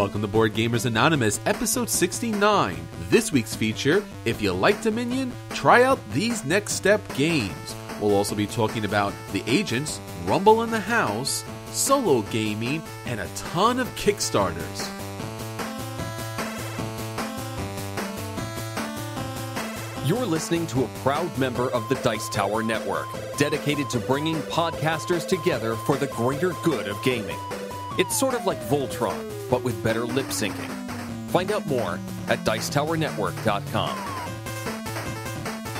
Welcome to Board Gamers Anonymous, episode 69. This week's feature, if you like Dominion, try out these Next Step games. We'll also be talking about The Agents, Rumble in the House, solo gaming, and a ton of Kickstarters. You're listening to a proud member of the Dice Tower Network, dedicated to bringing podcasters together for the greater good of gaming. It's sort of like Voltron, but with better lip syncing. Find out more at Dicetowernetwork.com.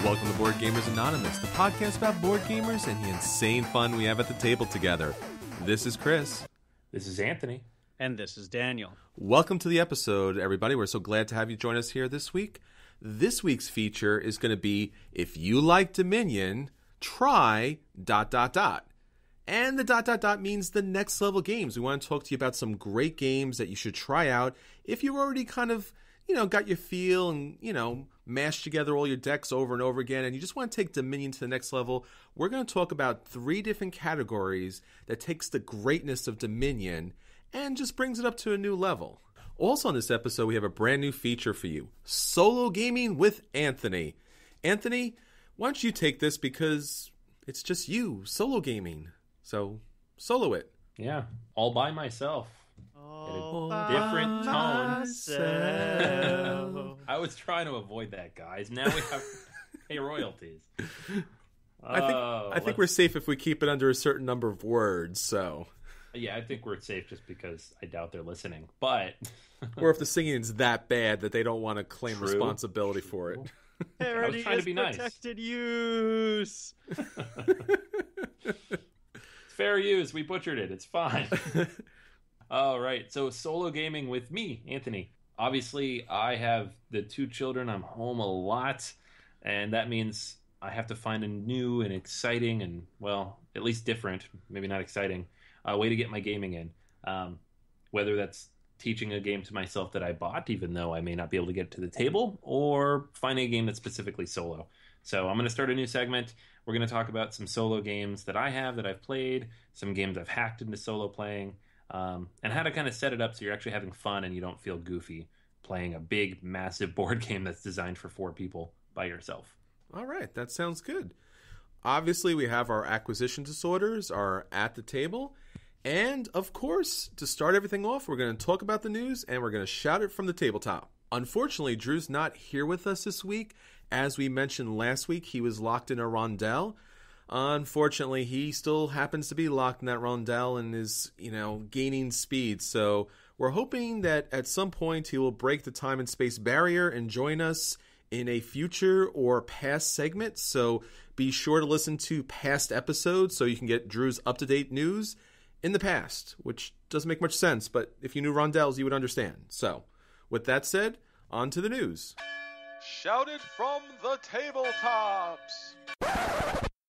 Welcome to Board Gamers Anonymous, the podcast about board gamers and the insane fun we have at the table together. This is Chris. This is Anthony. And this is Daniel. Welcome to the episode, everybody. We're so glad to have you join us here this week. This week's feature is going to be, if you like Dominion, try ... And the ... means the next level games. We want to talk to you about some great games that you should try out if you've already kind of, got your feel and, mashed together all your decks over and over again, and you just want to take Dominion to the next level. We're going to talk about 3 different categories that takes the greatness of Dominion and just brings it up to a new level. Also on this episode, we have a brand new feature for you, Solo Gaming with Anthony. Anthony, why don't you take this because it's just you, solo gaming. So, solo it. Yeah, all by myself. All different tone. Myself. I was trying to avoid that, guys. Now we have to pay royalties. I think we're safe if we keep it under a certain number of words, so... Yeah, I think we're safe just because I doubt they're listening, but... Or if the singing's that bad that they don't want to claim True. Responsibility for it. Parody trying to is be nice. protected use. Fair use. We butchered it. It's fine. All right. So solo gaming with me, Anthony. Obviously, I have the 2 children. I'm home a lot. And that means I have to find a new and exciting and, well, at least different, maybe not exciting, way to get my gaming in. Whether that's teaching a game to myself that I bought, even though I may not be able to get to the table, or finding a game that's specifically solo. So I'm going to start a new segment. We're going to talk about some solo games that I have, that I've played, some games I've hacked into solo playing, and how to kind of set it up so you're actually having fun and you don't feel goofy playing a big, massive board game that's designed for 4 people by yourself. All right, that sounds good. Obviously, we have our acquisition disorders are at the table. And, of course, to start everything off, we're going to talk about the news and we're going to shout it from the tabletop. Unfortunately, Drew's not here with us this week. As we mentioned last week, he was locked in a rondelle. Unfortunately, he still happens to be locked in that rondelle and is, gaining speed. So we're hoping that at some point he will break the time and space barrier and join us in a future or past segment. So be sure to listen to past episodes so you can get Drew's up-to-date news in the past, which doesn't make much sense, but if you knew rondelles, you would understand. So, with that said, on to the news. Shouted from the tabletops!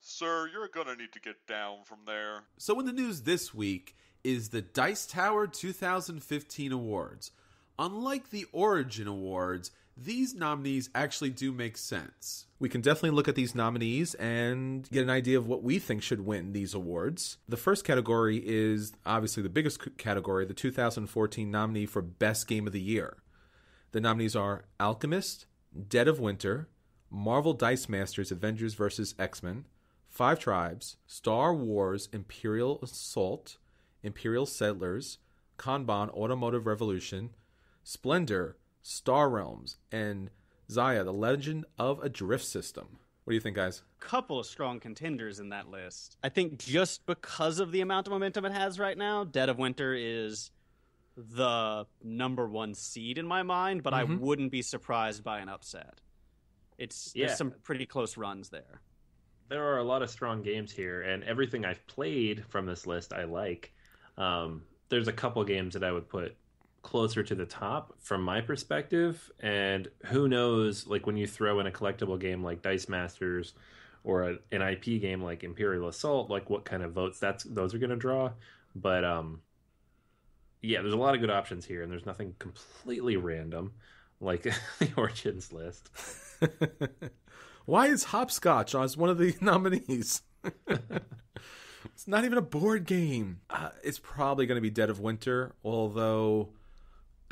Sir, you're gonna need to get down from there. So in the news this week is the Dice Tower 2015 Awards. Unlike the Origin Awards, these nominees actually do make sense. We can definitely look at these nominees and get an idea of what we think should win these awards. The first category is obviously the biggest category, the 2014 nominee for Best Game of the Year. The nominees are Alchemist, Dead of Winter, Marvel Dice Masters Avengers vs. X-Men, 5 Tribes, Star Wars Imperial Assault, Imperial Settlers, Kanban Automotive Revolution, Splendor, Star Realms, and Zaya, The Legend of a Drift System. What do you think, guys? Couple of strong contenders in that list. I think just because of the amount of momentum it has right now, Dead of Winter is the number 1 seed in my mind, but I wouldn't be surprised by an upset. There's some pretty close runs there. There are a lot of strong games here, and everything I've played from this list I like. There's a couple games that I would put closer to the top from my perspective, and who knows, like when you throw in a collectible game like Dice Masters or an IP game like Imperial Assault, like what kind of votes those are going to draw. But yeah, there's a lot of good options here, and there's nothing completely random like the Origins list. Why is Hopscotch as one of the nominees? It's not even a board game. It's probably going to be Dead of Winter, although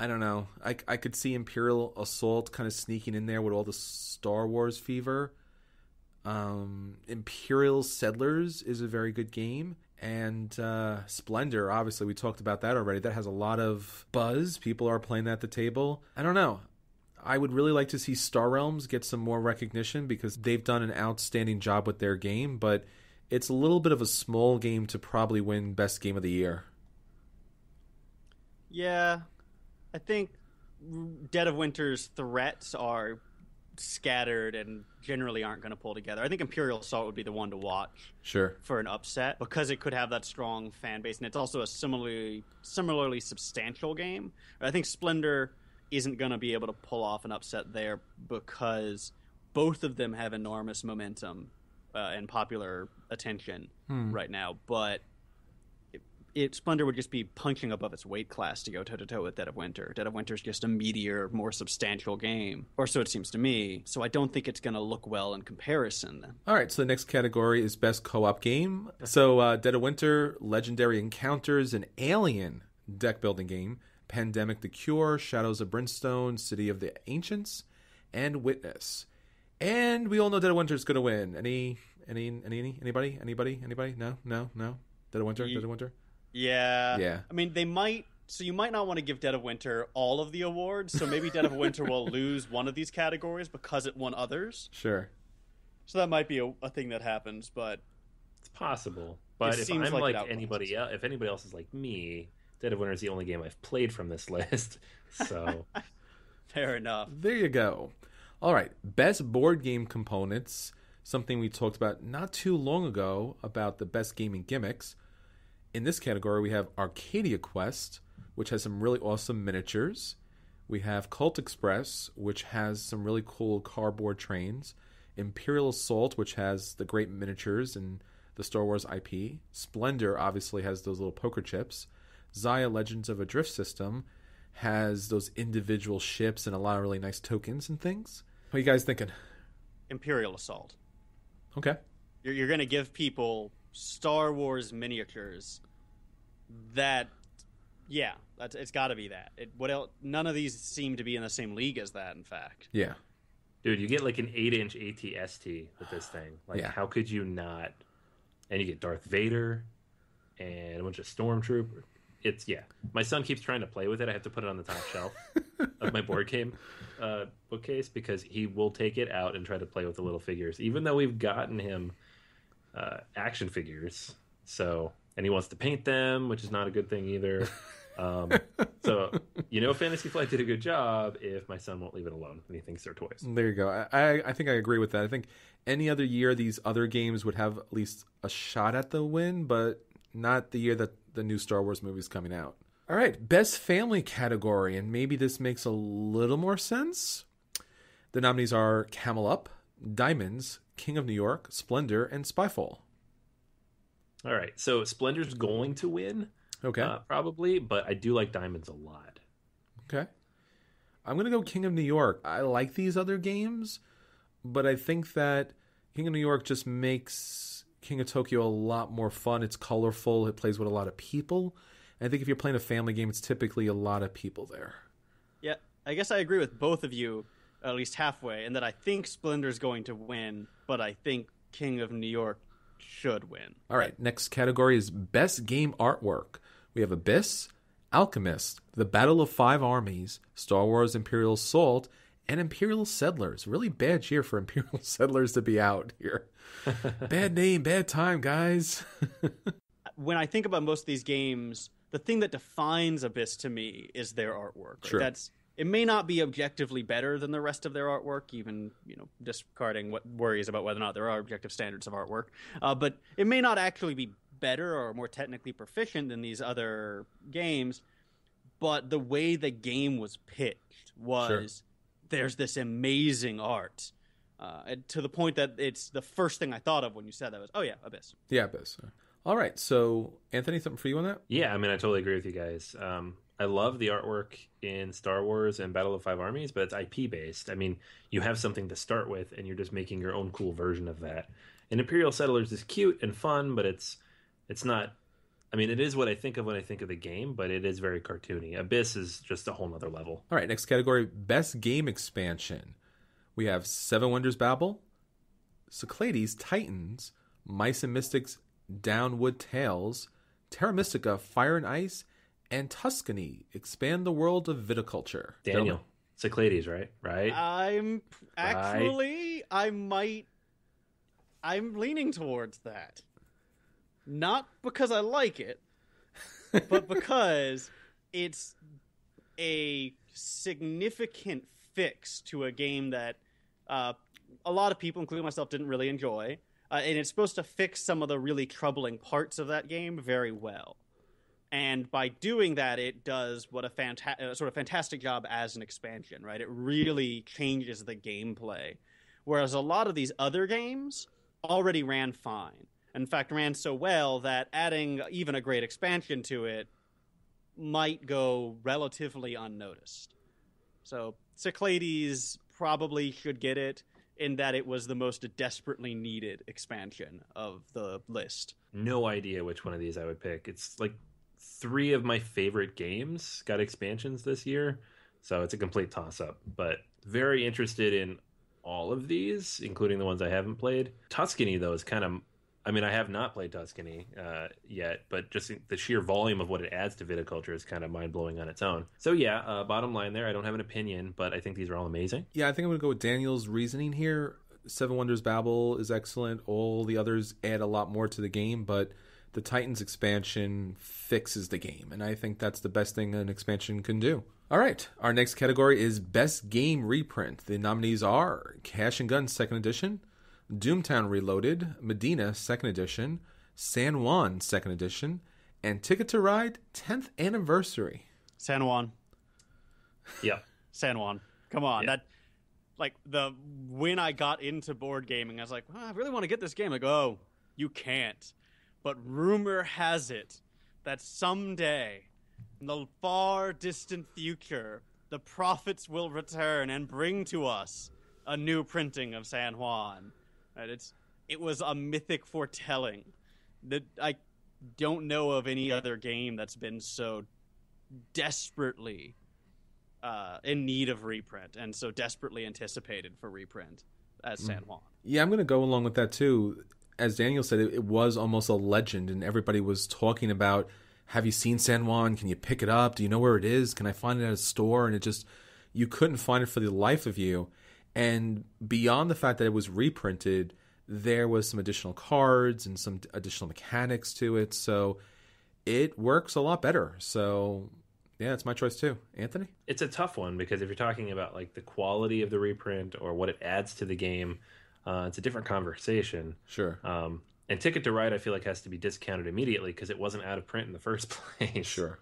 I don't know. I could see Imperial Assault kind of sneaking in there with all the Star Wars fever. Imperial Settlers is a very good game. And Splendor, obviously, we talked about that already. That has a lot of buzz. People are playing that at the table. I don't know. I would really like to see Star Realms get some more recognition because they've done an outstanding job with their game, but it's a little bit of a small game to probably win Best Game of the Year. Yeah, I think Dead of Winter's threats are scattered and generally aren't going to pull together. I think Imperial Assault would be the one to watch for an upset because it could have that strong fan base, and it's also a similarly substantial game. I think Splendor isn't going to be able to pull off an upset there because both of them have enormous momentum and popular attention right now, but Splendor would just be punching above its weight class to go toe-to-toe with Dead of Winter. Dead of Winter is just a meatier, more substantial game, or so it seems to me, so I don't think it's going to look well in comparison. All right, so the next category is Best Co-op Game. So Dead of Winter, Legendary Encounters, an Alien deck-building game, Pandemic the Cure, Shadows of Brimstone, City of the Ancients, and Witness. And we all know Dead of Winter is going to win. Anybody? No? Dead of Winter? Yeah. I mean, they might. So you might not want to give Dead of Winter all of the awards. So maybe Dead of Winter will lose one of these categories because it won others. Sure. So that might be a thing that happens, but it's possible. But if I'm like anybody else, if anybody else is like me, Dead of Winter is the only game I've played from this list. So fair enough. There you go. All right, best board game components. Something we talked about not too long ago about the best gaming gimmicks. In this category, we have Arcadia Quest, which has some really awesome miniatures. We have Cult Express, which has some really cool cardboard trains. Imperial Assault, which has the great miniatures and the Star Wars IP. Splendor obviously has those little poker chips. Zaya Legends of a Drift System has those individual ships and a lot of really nice tokens and things. What are you guys thinking? Imperial Assault. Okay. You're going to give people Star Wars miniatures that, yeah, it's got to be that. What else? None of these seem to be in the same league as that, in fact. Yeah. Dude, you get like an 8-inch ATST with this thing. Like, how could you not? And you get Darth Vader and a bunch of Stormtroopers. It's, my son keeps trying to play with it. I have to put it on the top shelf of my board game bookcase because he will take it out and try to play with the little figures, even though we've gotten him action figures. So, and he wants to paint them, which is not a good thing either. So, Fantasy Flight did a good job if my son won't leave it alone and he thinks they're toys. There you go. I think I agree with that. I think any other year these other games would have at least a shot at the win, but not the year that the new Star Wars movie is coming out. All right, best family category, and maybe this makes a little more sense. The nominees are Camel Up, Diamonds, King of New York, Splendor, and Spyfall. All right, so Splendor's going to win. Okay. Probably, but I do like Diamonds a lot. Okay. I'm going to go King of New York. I like these other games, but I think that King of New York just makes King of Tokyo a lot more fun. It's colorful. It plays with a lot of people. And I think if you're playing a family game, it's typically a lot of people there. Yeah, I guess I agree with both of you, at least halfway, in that I think Splendor's going to win, but I think King of New York should win. All right, next category is Best Game Artwork. We have Abyss, Alchemist, The Battle of Five Armies, Star Wars Imperial Assault, and Imperial Settlers. Really bad year for Imperial Settlers to be out here. Bad name, bad time, guys. When I think about most of these games, the thing that defines Abyss to me is their artwork. Right? Sure. It may not be objectively better than the rest of their artwork, even discarding what worries about whether or not there are objective standards of artwork. But it may not actually be better or more technically proficient than these other games. But the way the game was pitched was there's this amazing art. To the point that it's the first thing I thought of when you said that was, Abyss. Yeah, Abyss. All right, so Anthony, something for you on that? Yeah, I mean, I totally agree with you guys. I love the artwork in Star Wars and Battle of Five Armies, but it's IP based. I mean, you have something to start with, and you're just making your own cool version of that. And Imperial Settlers is cute and fun, but it's not I mean, it is what I think of when I think of the game, but it is very cartoony. Abyss is just a whole nother level. All right, next category, Best Game Expansion. We have Seven Wonders Babel, Cyclades Titans, Mice and Mystics Downwood Tales, Terra Mystica Fire and Ice, and Tuscany Expand the World of Viticulture. Daniel, Cyclades, right? Right? I'm leaning towards that. Not because I like it, but because it's a significant fix to a game that a lot of people, including myself, didn't really enjoy. And it's supposed to fix some of the really troubling parts of that game very well. And by doing that, it does what a sort of fantastic job as an expansion, right? It really changes the gameplay. Whereas a lot of these other games already ran fine. In fact, ran so well that adding even a great expansion to it might go relatively unnoticed. So Cyclades probably should get it in that it was the most desperately needed expansion of the list. No idea which one of these I would pick. It's like 3 of my favorite games got expansions this year, so it's a complete toss-up. But very interested in all of these, including the ones I haven't played. Tuscany, though, is kind of... I mean, I have not played Tuscany yet, but just the sheer volume of what it adds to viticulture is kind of mind-blowing on its own. So yeah, bottom line there, I don't have an opinion, but I think these are all amazing. Yeah, I think I'm going to go with Daniel's reasoning here. Seven Wonders Babel is excellent. All the others add a lot more to the game, but the Titans expansion fixes the game, and I think that's the best thing an expansion can do. All right, our next category is Best Game Reprint. The nominees are Cash and Guns 2nd Edition, Doomtown Reloaded, Medina 2nd Edition, San Juan 2nd Edition, and Ticket to Ride 10th Anniversary. San Juan. Yeah. San Juan. Come on. Yeah. When I got into board gaming, I was like, I really want to get this game. Like, oh, you can't. But rumor has it that someday, in the far distant future, the prophets will return and bring to us a new printing of San Juan. It was a mythic foretelling that I don't know of any other game that's been so desperately in need of reprint and so desperately anticipated for reprint as San Juan. Yeah, I'm going to go along with that too. As Daniel said, it was almost a legend, and everybody was talking about, have you seen San Juan? Can you pick it up? Do you know where it is? Can I find it at a store? And you couldn't find it for the life of you. And beyond the fact that it was reprinted, there was some additional cards and some additional mechanics to it. So it works a lot better. So yeah, it's my choice too. Anthony? It's a tough one because if you're talking about like the quality of the reprint or what it adds to the game, it's a different conversation. Sure. And Ticket to Ride, I feel like, has to be discounted immediately because it wasn't out of print in the first place. Sure.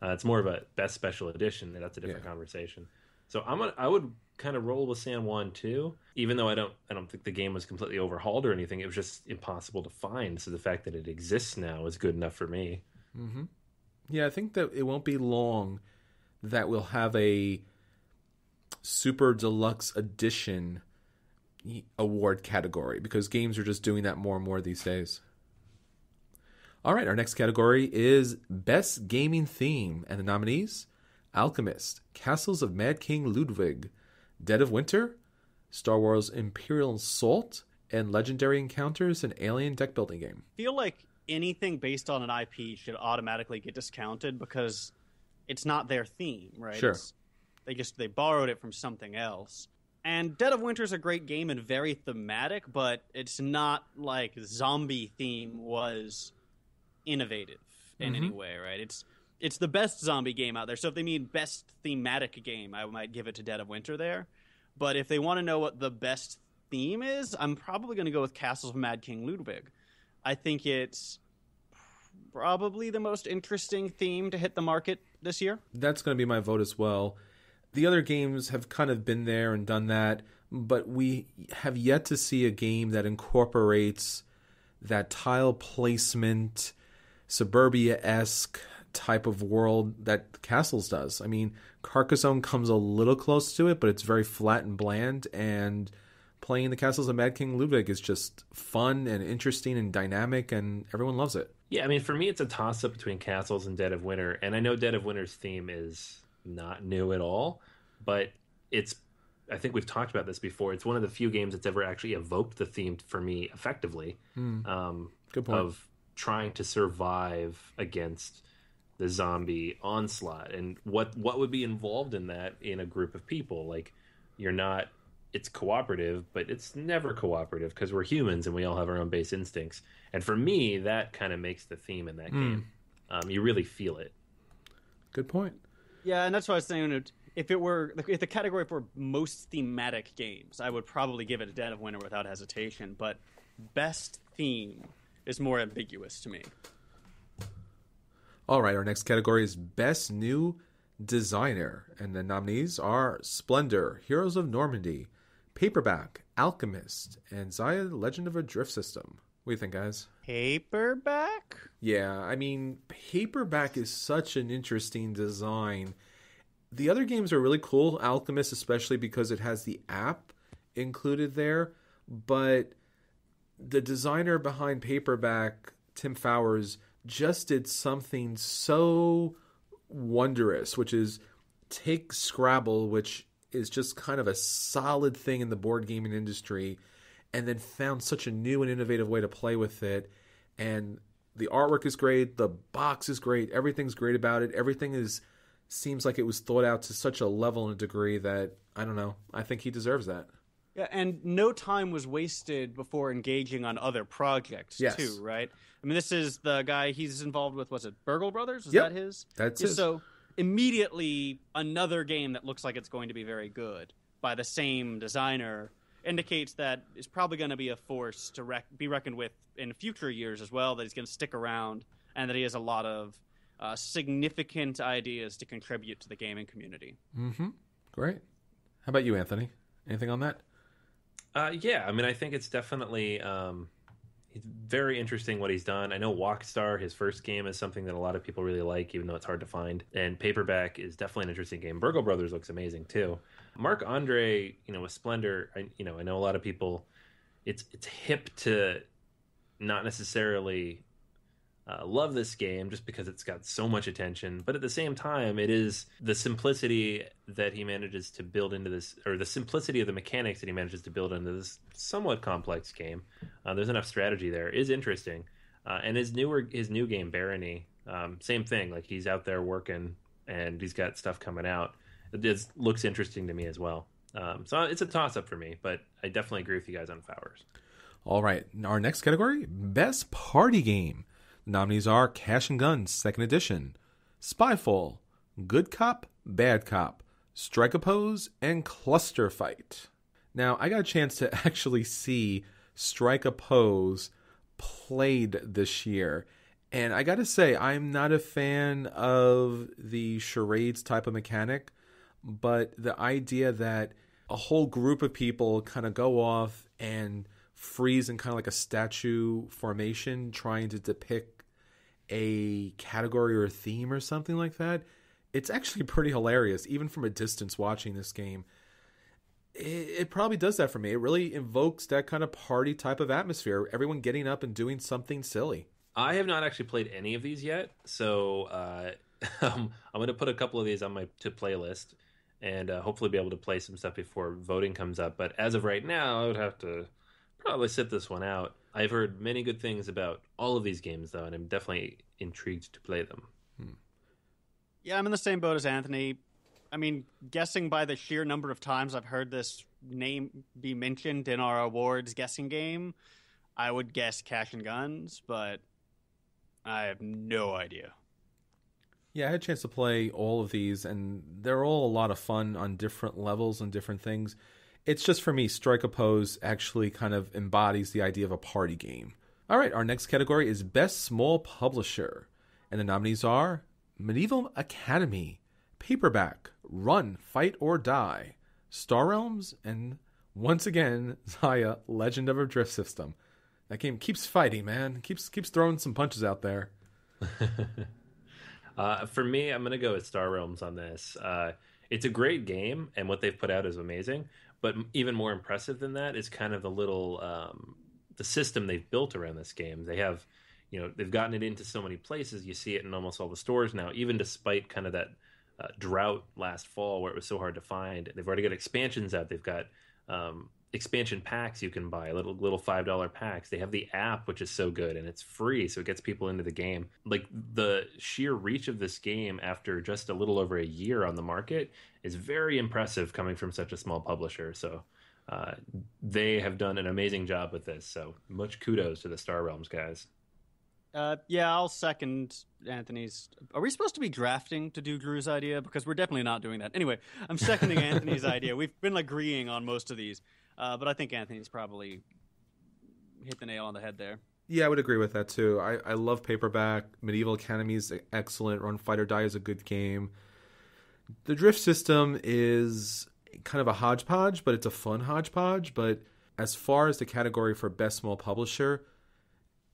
It's more of a best special edition. That's a different conversation. So I would kind of roll with San Juan too, even though I don't think the game was completely overhauled or anything. It was just impossible to find. So the fact that it exists now is good enough for me. Mm-hmm. Yeah, I think that it won't be long that we'll have a super deluxe edition award category because games are just doing that more and more these days. All right, our next category is Best Gaming Theme, and the nominees: Alchemist, Castles of Mad King Ludwig, Dead of Winter, Star Wars Imperial Assault, and Legendary Encounters, an alien deck building game. I feel like anything based on an IP should automatically get discounted because it's not their theme, right? Sure. They borrowed it from something else. And Dead of Winter is a great game and very thematic, but it's not like zombie theme was innovative in any way, right? It's the best zombie game out there. So if they mean best thematic game, I might give it to Dead of Winter there. But if they want to know what the best theme is, I'm probably going to go with Castles of Mad King Ludwig. I think it's probably the most interesting theme to hit the market this year. That's going to be my vote as well. The other games have kind of been there and done that, but we have yet to see a game that incorporates that tile placement, suburbia-esque type of world that Castles does. I mean, Carcassonne comes a little close to it, but it's very flat and bland, and playing the Castles of Mad King Ludwig is just fun and interesting and dynamic, and everyone loves it. Yeah, I mean, for me, it's a toss-up between Castles and Dead of Winter, and I know Dead of Winter's theme is not new at all, but it's, I think we've talked about this before, it's one of the few games that's ever actually evoked the theme for me effectively. Good point. Of trying to survive against the zombie onslaught, and what would be involved in that in a group of people. Like, you're not, it's cooperative, but it's never cooperative because we're humans and we all have our own base instincts. And for me, that kind of makes the theme in that game. You really feel it. Good point. Yeah, and that's why I was saying, if the category for most thematic games, I would probably give it a Dead of Winter without hesitation. But best theme is more ambiguous to me. All right, our next category is Best New Designer, and the nominees are Splendor, Heroes of Normandy, Paperback, Alchemist, and Zaya, Legend of a Drift System. What do you think, guys? Paperback? Yeah, I mean, Paperback is such an interesting design. The other games are really cool, Alchemist especially because it has the app included there, but the designer behind Paperback, Tim Fowers, just did something so wondrous, which is take Scrabble, which is just kind of a solid thing in the board gaming industry, and then found such a new and innovative way to play with it. And the artwork is great, the box is great, everything's great about it. Everything seems like it was thought out to such a level and a degree that, I don't know, I think he deserves that. Yeah, and no time was wasted before engaging on other projects, too, right? I mean, this is the guy he's involved with, was it Burgle Brothers? Was that his? That's his. So immediately, another game that looks like it's going to be very good by the same designer indicates that it's probably going to be a force to be reckoned with in future years as well, that he's going to stick around, and that he has a lot of significant ideas to contribute to the gaming community. Mm-hmm. Great. How about you, Anthony? Anything on that? Yeah, I mean, I think it's definitely it's very interesting what he's done. I know Walkstar, his first game, is something that a lot of people really like, even though it's hard to find. And Paperback is definitely an interesting game. Burgle Brothers looks amazing too. Marc Andre, with Splendor, I know a lot of people. It's hip to not necessarily love this game just because it's got so much attention, but at the same time, it is the simplicity that he manages to build into this, or the simplicity of the mechanics that he manages to build into this somewhat complex game. There's enough strategy there. Is interesting, and his new game Barony, same thing. Like, he's out there working, and he's got stuff coming out. It just looks interesting to me as well. So it's a toss up for me, but I definitely agree with you guys on Fowers. All right, our next category: Best Party Game. The nominees are Cash and Guns, 2nd Edition, Spyfall, Good Cop, Bad Cop, Strike a Pose, and Cluster Fight. Now, I got a chance to actually see Strike a Pose played this year, and I got to say, I'm not a fan of the charades type of mechanic, but the idea that a whole group of people kind of go off and freeze in kind of like a statue formation trying to depict a category or a theme or something like that. It's actually pretty hilarious, even from a distance watching this game. It probably does that for me. It really invokes that kind of party type of atmosphere. Everyone getting up and doing something silly. I have not actually played any of these yet, so I'm going to put a couple of these on my to-play list and hopefully be able to play some stuff before voting comes up. But as of right now, I would have to probably sit this one out. I've heard many good things about all of these games, though, and I'm definitely intrigued to play them. Yeah, I'm in the same boat as Anthony. I mean, guessing by the sheer number of times I've heard this name be mentioned in our awards guessing game, I would guess Cash and Guns, but I have no idea. Yeah, I had a chance to play all of these, and they're all a lot of fun on different levels and different things. It's just, for me, Strike a Pose actually kind of embodies the idea of a party game. All right, our next category is Best Small Publisher. And the nominees are Medieval Academy, Paperback, Run, Fight or Die, Star Realms, and once again, Zaya, Legend of a Drift System. That game keeps fighting, man. Keeps throwing some punches out there. For me, I'm going to go with Star Realms on this. It's a great game, and what they've put out is amazing. But even more impressive than that is kind of the little the system they've built around this game. They have, they've gotten it into so many places. You see it in almost all the stores now, even despite kind of that drought last fall where it was so hard to find. They've already got expansions out. They've got expansion packs you can buy, little $5 packs. They have the app, which is so good, and it's free, so it gets people into the game. Like, the sheer reach of this game after just a little over a year on the market is very impressive coming from such a small publisher. So they have done an amazing job with this, so much kudos to the Star Realms guys. Yeah, I'll second Anthony's. Are we supposed to be drafting to do Drew's idea? Because we're definitely not doing that. Anyway, I'm seconding Anthony's idea. We've been agreeing on most of these, but I think Anthony's probably hit the nail on the head there. Yeah, I would agree with that too. I love paperback. Medieval Academy is excellent. Run Fight or Die is a good game. The drift system is kind of a hodgepodge, but it's a fun hodgepodge. But as far as the category for best small publisher,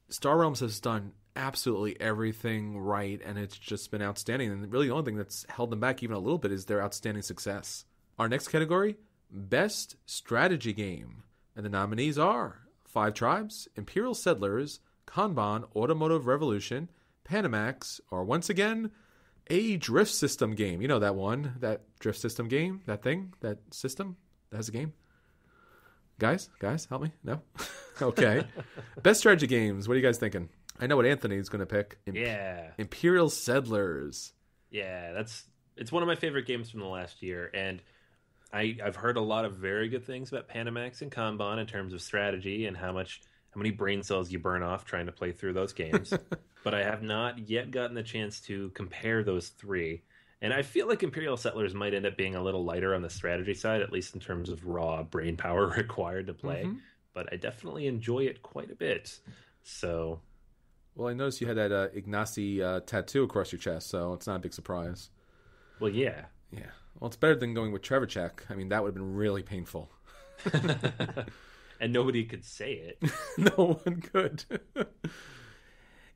Star Realms has done absolutely everything right, and it's just been outstanding. And really the only thing that's held them back even a little bit is their outstanding success. Our next category, Best Strategy Game. And the nominees are Five Tribes, Imperial Settlers, Kanban, Automotive Revolution, Panamax, or once again, a drift system game. You know that one, that drift system game, that thing, that system that has a game. Guys, help me? No? Okay. Best strategy games. What are you guys thinking? I know what Anthony's going to pick. Imperial Settlers. Yeah, it's one of my favorite games from the last year, and I've heard a lot of very good things about Panamax and Kanban in terms of strategy and how many brain cells you burn off trying to play through those games. But I have not yet gotten the chance to compare those three. And I feel like Imperial Settlers might end up being a little lighter on the strategy side, at least in terms of raw brain power required to play. Mm-hmm. But I definitely enjoy it quite a bit. So, well, I noticed you had that Ignacy tattoo across your chest, so it's not a big surprise. Well, yeah. Yeah. Well, it's better than going with Trevor. I mean, that would have been really painful. And nobody could say it. No one could.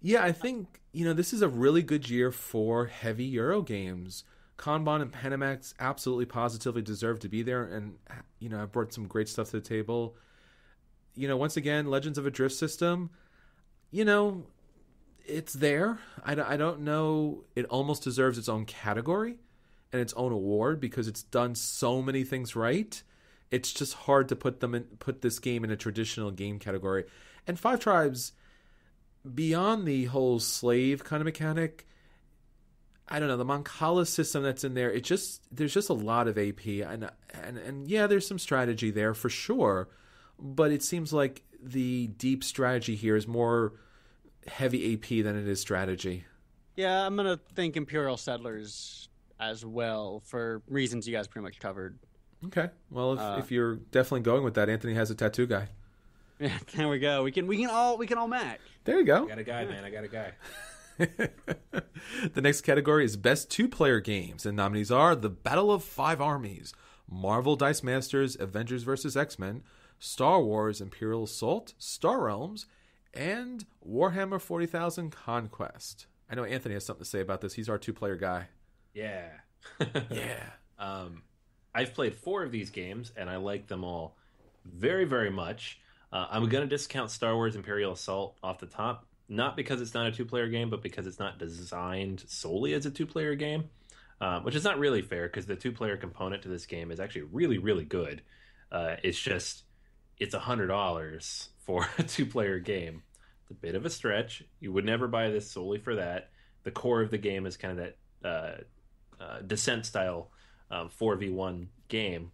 Yeah, I think, this is a really good year for heavy Euro games. Kanban and Panamax absolutely positively deserve to be there, and, I've brought some great stuff to the table. Once again, Legends of a Drift System, it's there. I don't know. It almost deserves its own category and its own award because it's done so many things right. It's just hard to put this game in a traditional game category. And Five Tribes, beyond the whole slave kind of mechanic, I don't know, the Mancala system that's in there, there's just a lot of AP and yeah, there's some strategy there for sure, but it seems like the deep strategy here is more heavy AP than it is strategy. Yeah, I'm gonna think Imperial Settlers as well for reasons you guys pretty much covered. Okay, well, if you're definitely going with that, Anthony has a tattoo guy. Yeah, there we go. We can all match. There you go. I got a guy, man. I got a guy. The next category is Best Two-Player Games, and nominees are The Battle of Five Armies, Marvel Dice Masters, Avengers vs. X-Men, Star Wars Imperial Assault, Star Realms, and Warhammer 40,000 Conquest. I know Anthony has something to say about this. He's our two-player guy. Yeah. Yeah. I've played 4 of these games, and I like them all very, very much. I'm going to discount Star Wars Imperial Assault off the top, not because it's not a two-player game, but because it's not designed solely as a two-player game, which is not really fair because the two-player component to this game is actually really, really good. It's $100 for a two-player game. It's a bit of a stretch. You would never buy this solely for that. The core of the game is kind of that Descent-style 4v1 game.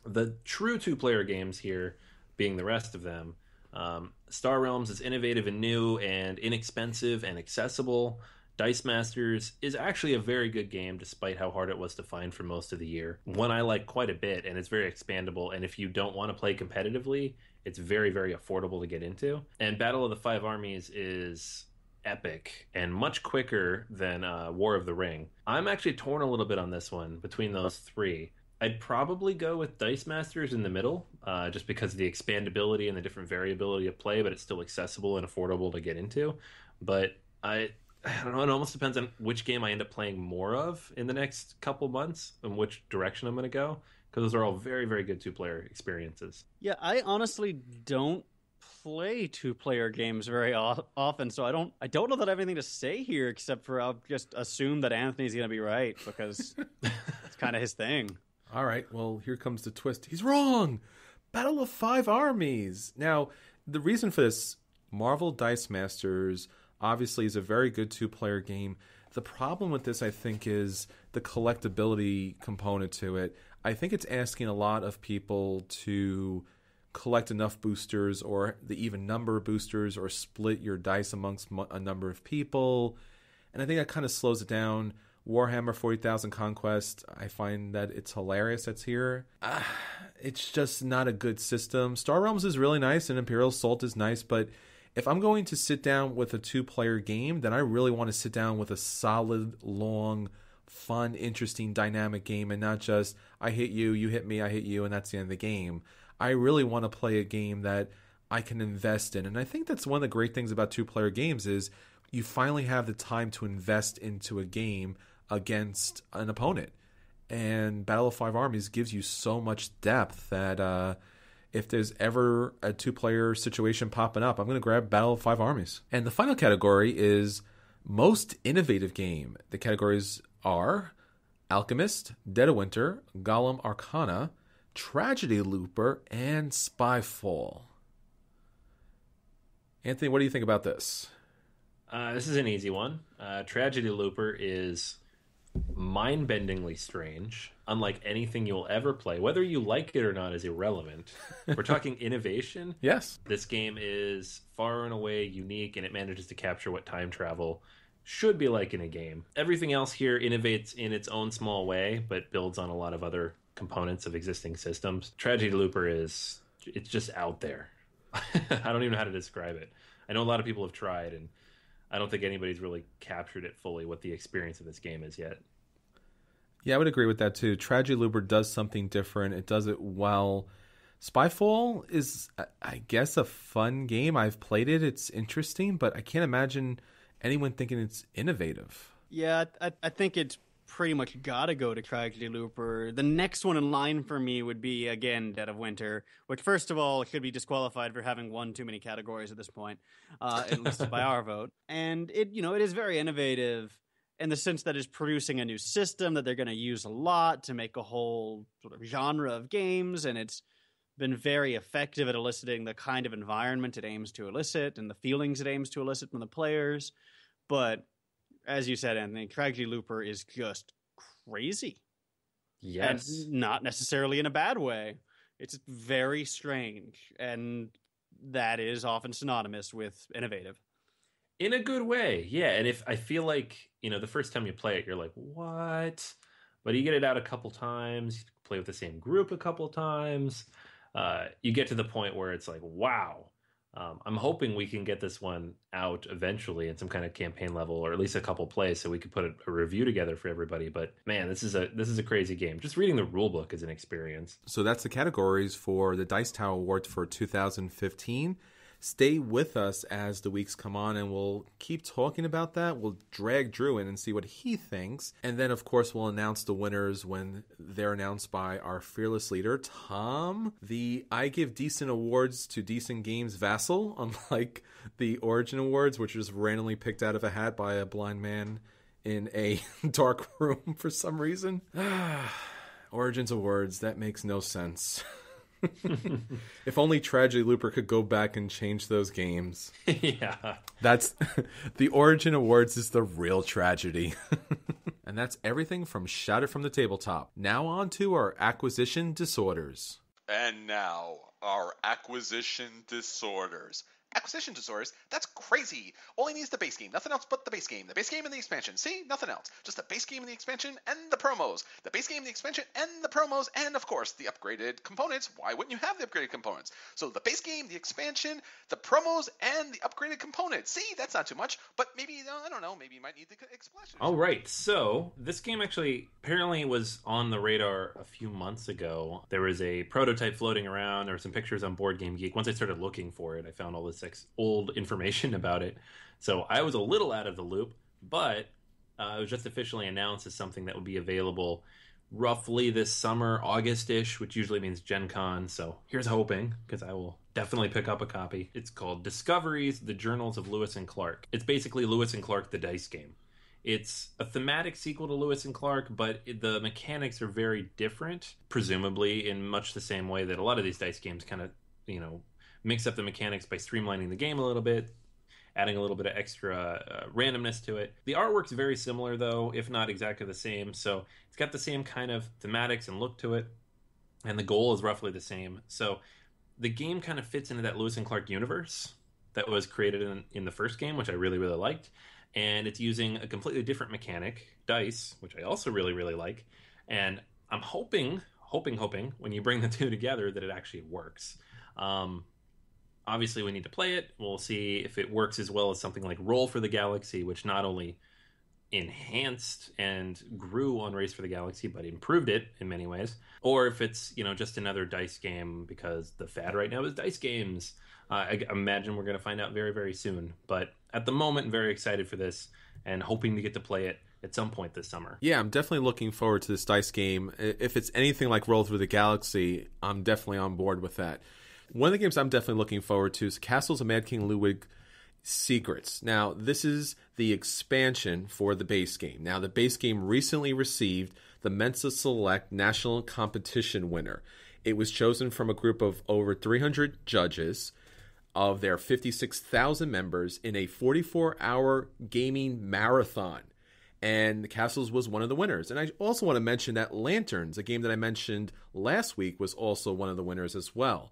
The true two-player games here being the rest of them. Star Realms is innovative and new and inexpensive and accessible. Dice Masters is actually a very good game despite how hard it was to find for most of the year. One I like quite a bit, and it's very expandable, and if you don't want to play competitively, it's very, very affordable to get into. And Battle of the Five Armies is epic and much quicker than War of the Ring. I'm actually torn a little bit on this one between those three. I'd probably go with Dice Masters in the middle, just because of the expandability and the different variability of play, but it's still accessible and affordable to get into. But I don't know, it almost depends on which game I end up playing more of in the next couple months and which direction I'm going to go, because those are all very, very good two-player experiences. Yeah, I honestly don't play 2-player games very often, so I don't know that I have anything to say here except for I'll just assume that Anthony's going to be right because it's kind of his thing. All right, well, here comes the twist. He's wrong. Battle of Five Armies. Now, the reason for this, Marvel Dice Masters obviously is a very good 2-player game. The problem with this, I think, is the collectability component to it. I think it's asking a lot of people to collect enough boosters or the even number of boosters or split your dice amongst a number of people. And I think that kind of slows it down. Warhammer 40,000 Conquest, I find that it's hilarious that's here. It's just not a good system. Star Realms is really nice and Imperial Assault is nice, but if I'm going to sit down with a 2-player game, then I really want to sit down with a solid, long, fun, interesting, dynamic game and not just, I hit you, you hit me, I hit you, and that's the end of the game. I really want to play a game that I can invest in. And I think that's one of the great things about 2-player games is you finally have the time to invest into a game against an opponent. And Battle of Five Armies gives you so much depth that if there's ever a 2-player situation popping up, I'm going to grab Battle of Five Armies. And the final category is Most Innovative Game. The categories are Alchemist, Dead of Winter, Golem Arcana, Tragedy Looper, and Spyfall. Anthony, what do you think about this? This is an easy one. Tragedy Looper is mind-bendingly strange. Unlike anything you'll ever play, whether you like it or not is irrelevant. We're talking innovation. Yes. This game is far and away unique, and it manages to capture what time travel should be like in a game. Everything else here innovates in its own small way, but builds on a lot of other components of existing systems. Tragedy Looper it's just out there. I don't even know how to describe it. I know a lot of people have tried, and I don't think anybody's really captured it fully what the experience of this game is yet. Yeah, I would agree with that too. Tragedy Looper does something different. It does it well. Spyfall is, I guess, a fun game. I've played it. It's interesting, but I can't imagine anyone thinking it's innovative. Yeah, I think it's pretty much got to go to Tragedy Looper. The next one in line for me would be, again, Dead of Winter, which, first of all, should be disqualified for having won too many categories at this point, at least by our vote. And it is very innovative in the sense that it's producing a new system that they're going to use a lot to make a whole sort of genre of games, and it's been very effective at eliciting the kind of environment it aims to elicit and the feelings it aims to elicit from the players. But as you said, Anthony, Tragedy Looper is just crazy. Yes. And not necessarily in a bad way. It's very strange, and that is often synonymous with innovative. In a good way, yeah. And if I feel like, the first time you play it, you're like, what? But you get it out a couple times, you play with the same group a couple times, you get to the point where it's like, wow. I'm hoping we can get this one out eventually in some kind of campaign level, or at least a couple plays, so we could put a review together for everybody. But man, this is a crazy game. Just reading the rule book is an experience. So that's the categories for the Dice Tower Awards for 2015. Stay with us as the weeks come on, and we'll keep talking about that. We'll drag Drew in and see what he thinks. And then, of course, we'll announce the winners when they're announced by our fearless leader, Tom, the I Give Decent Awards to Decent Games vassal, unlike the Origin Awards, which are just randomly picked out of a hat by a blind man in a dark room for some reason. Origins Awards, that makes no sense. If only Tragedy Looper could go back and change those games. Yeah. That's the Origin Awards is the real tragedy. And that's everything from Shout It from the Tabletop. Now on to our acquisition disorders. And now, our acquisition disorders. Acquisition disorders? That's crazy. Only needs the base game. Nothing else but the base game. The base game and the expansion. See? Nothing else. Just the base game and the expansion and the promos. The base game, the expansion, and the promos, and of course, the upgraded components. Why wouldn't you have the upgraded components? So the base game, the expansion, the promos, and the upgraded components. See? That's not too much, but maybe, I don't know, maybe you might need the explanation. All right, so this game actually apparently was on the radar a few months ago. There was a prototype floating around. There were some pictures on Board Game Geek. Once I started looking for it, I found all this old information about it. So I was a little out of the loop, but it was just officially announced as something that would be available roughly this summer, August-ish, which usually means Gen Con. So here's hoping, because I will definitely pick up a copy. It's called Discoveries, The Journals of Lewis and Clark. It's basically Lewis and Clark, the dice game. It's a thematic sequel to Lewis and Clark, but the mechanics are very different, presumably in much the same way that a lot of these dice games kind of, mix up the mechanics by streamlining the game a little bit, adding a little bit of extra randomness to it. The artwork's very similar, though, if not exactly the same. So it's got the same kind of thematics and look to it, and the goal is roughly the same. So the game kind of fits into that Lewis and Clark universe that was created in the first game, which I really, really liked. And it's using a completely different mechanic, dice, which I also really, really like. And I'm hoping, when you bring the two together, that it actually works. Obviously, we need to play it. We'll see if it works as well as something like Roll for the Galaxy, which not only enhanced and grew on Race for the Galaxy, but improved it in many ways. Or if it's, just another dice game, because the fad right now is dice games. I imagine we're going to find out very, very soon. But at the moment, very excited for this and hoping to get to play it at some point this summer. Yeah, I'm definitely looking forward to this dice game. If it's anything like Roll Through the Galaxy, I'm definitely on board with that. One of the games I'm definitely looking forward to is Castles of Mad King Ludwig Secrets. Now, this is the expansion for the base game. Now, the base game recently received the Mensa Select National Competition winner. It was chosen from a group of over 300 judges of their 56,000 members in a 44-hour gaming marathon. And the Castles was one of the winners. And I also want to mention that Lanterns, a game that I mentioned last week, was also one of the winners as well.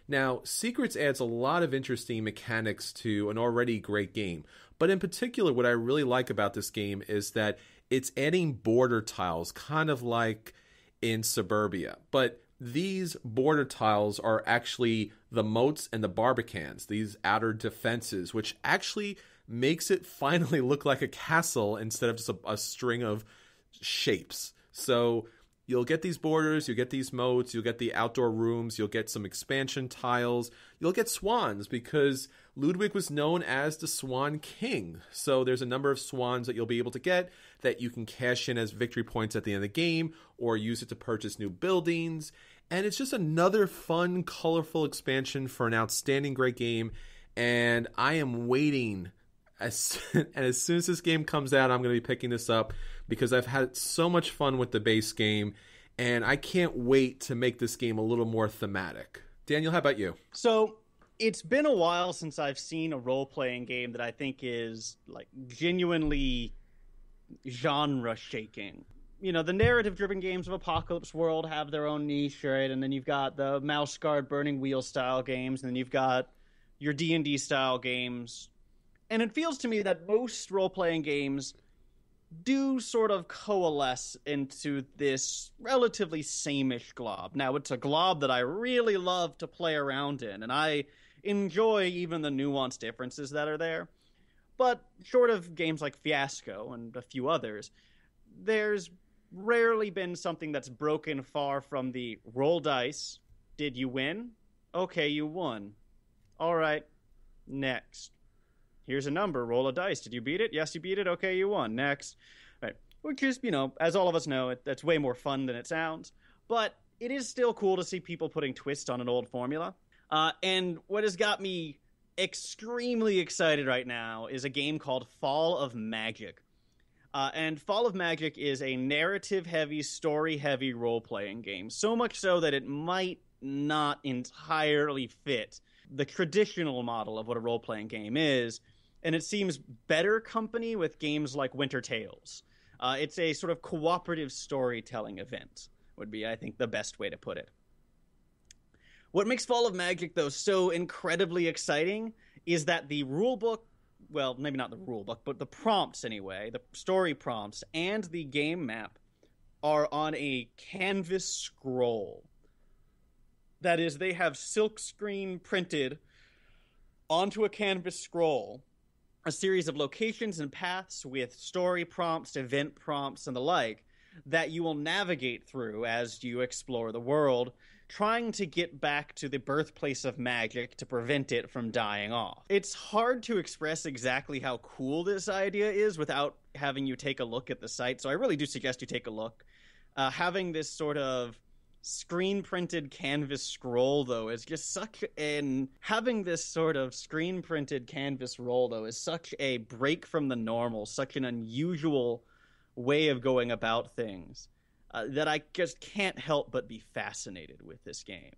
Now, Secrets adds a lot of interesting mechanics to an already great game. But in particular, what I really like about this game is that it's adding border tiles, kind of like in Suburbia. But these border tiles are actually the moats and the barbicans, these outer defenses, which actually makes it finally look like a castle instead of just a string of shapes. So you'll get these borders, you'll get these moats, you'll get the outdoor rooms, you'll get some expansion tiles, you'll get swans because Ludwig was known as the Swan King. So there's a number of swans that you'll be able to get that you can cash in as victory points at the end of the game or use it to purchase new buildings. And it's just another fun, colorful expansion for an outstanding, great game. And I am waiting. And as soon as this game comes out, I'm going to be picking this up because I've had so much fun with the base game. And I can't wait to make this game a little more thematic. Daniel, how about you? So it's been a while since I've seen a role-playing game that I think is like genuinely genre-shaking. The narrative-driven games of Apocalypse World have their own niche, right? And then you've got the Mouse Guard Burning Wheel style games, and then you've got your D&D style games. And it feels to me that most role-playing games do sort of coalesce into this relatively same-ish glob. Now, it's a glob that I really love to play around in, and I enjoy even the nuanced differences that are there. But short of games like Fiasco and a few others, there's rarely been something that's broken far from the roll dice. Did you win? Okay, you won. All right, next. Here's a number. Roll a dice. Did you beat it? Yes, you beat it. Okay, you won. Next. Right. Which is, as all of us know, that's way more fun than it sounds. But it is still cool to see people putting twists on an old formula. And what has got me extremely excited right now is a game called Fall of Magic. And Fall of Magic is a narrative-heavy, story-heavy role-playing game. So much so that it might not entirely fit the traditional model of what a role-playing game is. And it seems better company with games like Winter Tales. It's a sort of cooperative storytelling event, would be, I think, the best way to put it. What makes Fall of Magic, though, so incredibly exciting is that the rulebook, well, maybe not the rulebook, but the prompts anyway, the story prompts and the game map are on a canvas scroll. That is, they have silkscreen printed onto a canvas scroll a series of locations and paths with story prompts, event prompts, and the like that you will navigate through as you explore the world, trying to get back to the birthplace of magic to prevent it from dying off. It's hard to express exactly how cool this idea is without having you take a look at the site, so I really do suggest you take a look. Having this sort of screen printed canvas scroll though is just such an having this sort of screen printed canvas roll though is such a break from the normal, such an unusual way of going about things that I just can't help but be fascinated with this game.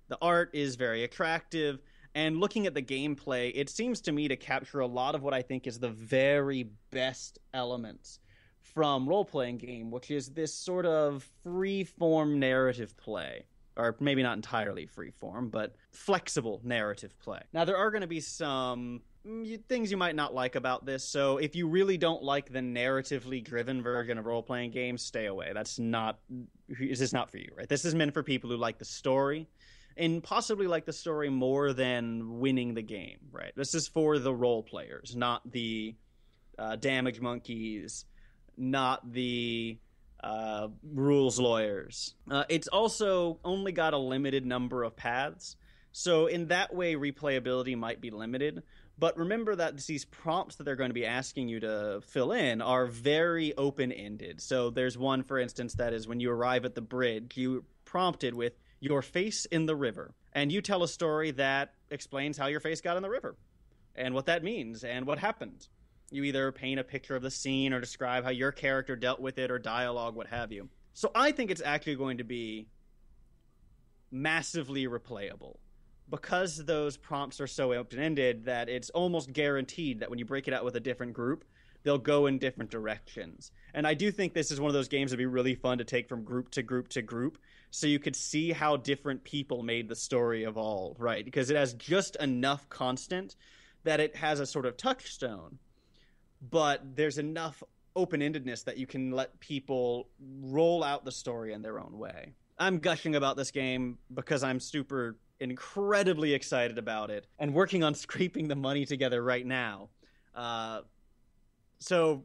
The art is very attractive, and looking at the gameplay, it seems to me to capture a lot of what I think is the very best elements from role-playing game, which is this sort of free-form narrative play. Or maybe not entirely free-form, but flexible narrative play. Now, there are going to be some things you might not like about this, so if you really don't like the narratively driven version of role-playing games, stay away. This is not for you, right? This is meant for people who like the story, and possibly like the story more than winning the game, right? This is for the role players, not the damage monkeys, not the rules lawyers. It's also only got a limited number of paths, so in that way replayability might be limited. But remember that these prompts that they're going to be asking you to fill in are very open-ended. So there's one, for instance, that is when you arrive at the bridge, you're prompted with your face in the river, and you tell a story that explains how your face got in the river and what that means and what happened. You either paint a picture of the scene or describe how your character dealt with it or dialogue, what have you. So I think it's actually going to be massively replayable because those prompts are so open-ended that it's almost guaranteed that when you break it out with a different group, they'll go in different directions. And I do think this is one of those games that'd be really fun to take from group to group to group so you could see how different people made the story evolve, right? Because it has just enough constant that it has a sort of touchstone, but there's enough open-endedness that you can let people roll out the story in their own way. I'm gushing about this game because I'm incredibly excited about it and working on scraping the money together right now. So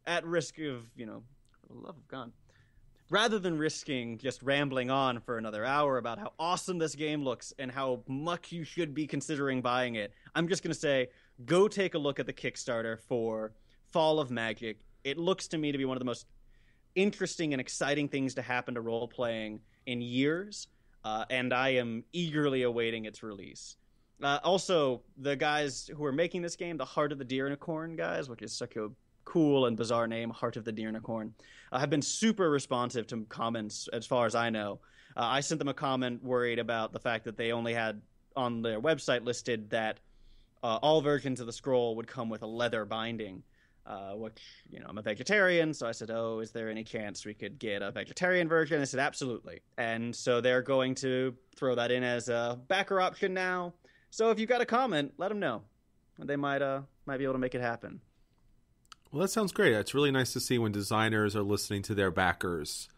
at risk of, for the love of God, rather than risking just rambling on for another hour about how awesome this game looks and how much you should be considering buying it, I'm just going to say, go take a look at the Kickstarter for Fall of Magic. It looks to me to be one of the most interesting and exciting things to happen to role-playing in years, and I am eagerly awaiting its release. Also, the guys who are making this game, the Heart of the Deernicorn guys, which is such a cool and bizarre name, Heart of the Deernicorn, have been super responsive to comments as far as I know. I sent them a comment worried about the fact that they only had on their website listed that all versions of the scroll would come with a leather binding, which, I'm a vegetarian, so I said, is there any chance we could get a vegetarian version? They said, absolutely. And so they're going to throw that in as a backer option now. So if you got a comment, let them know. They might be able to make it happen. Well, that sounds great. It's really nice to see when designers are listening to their backers.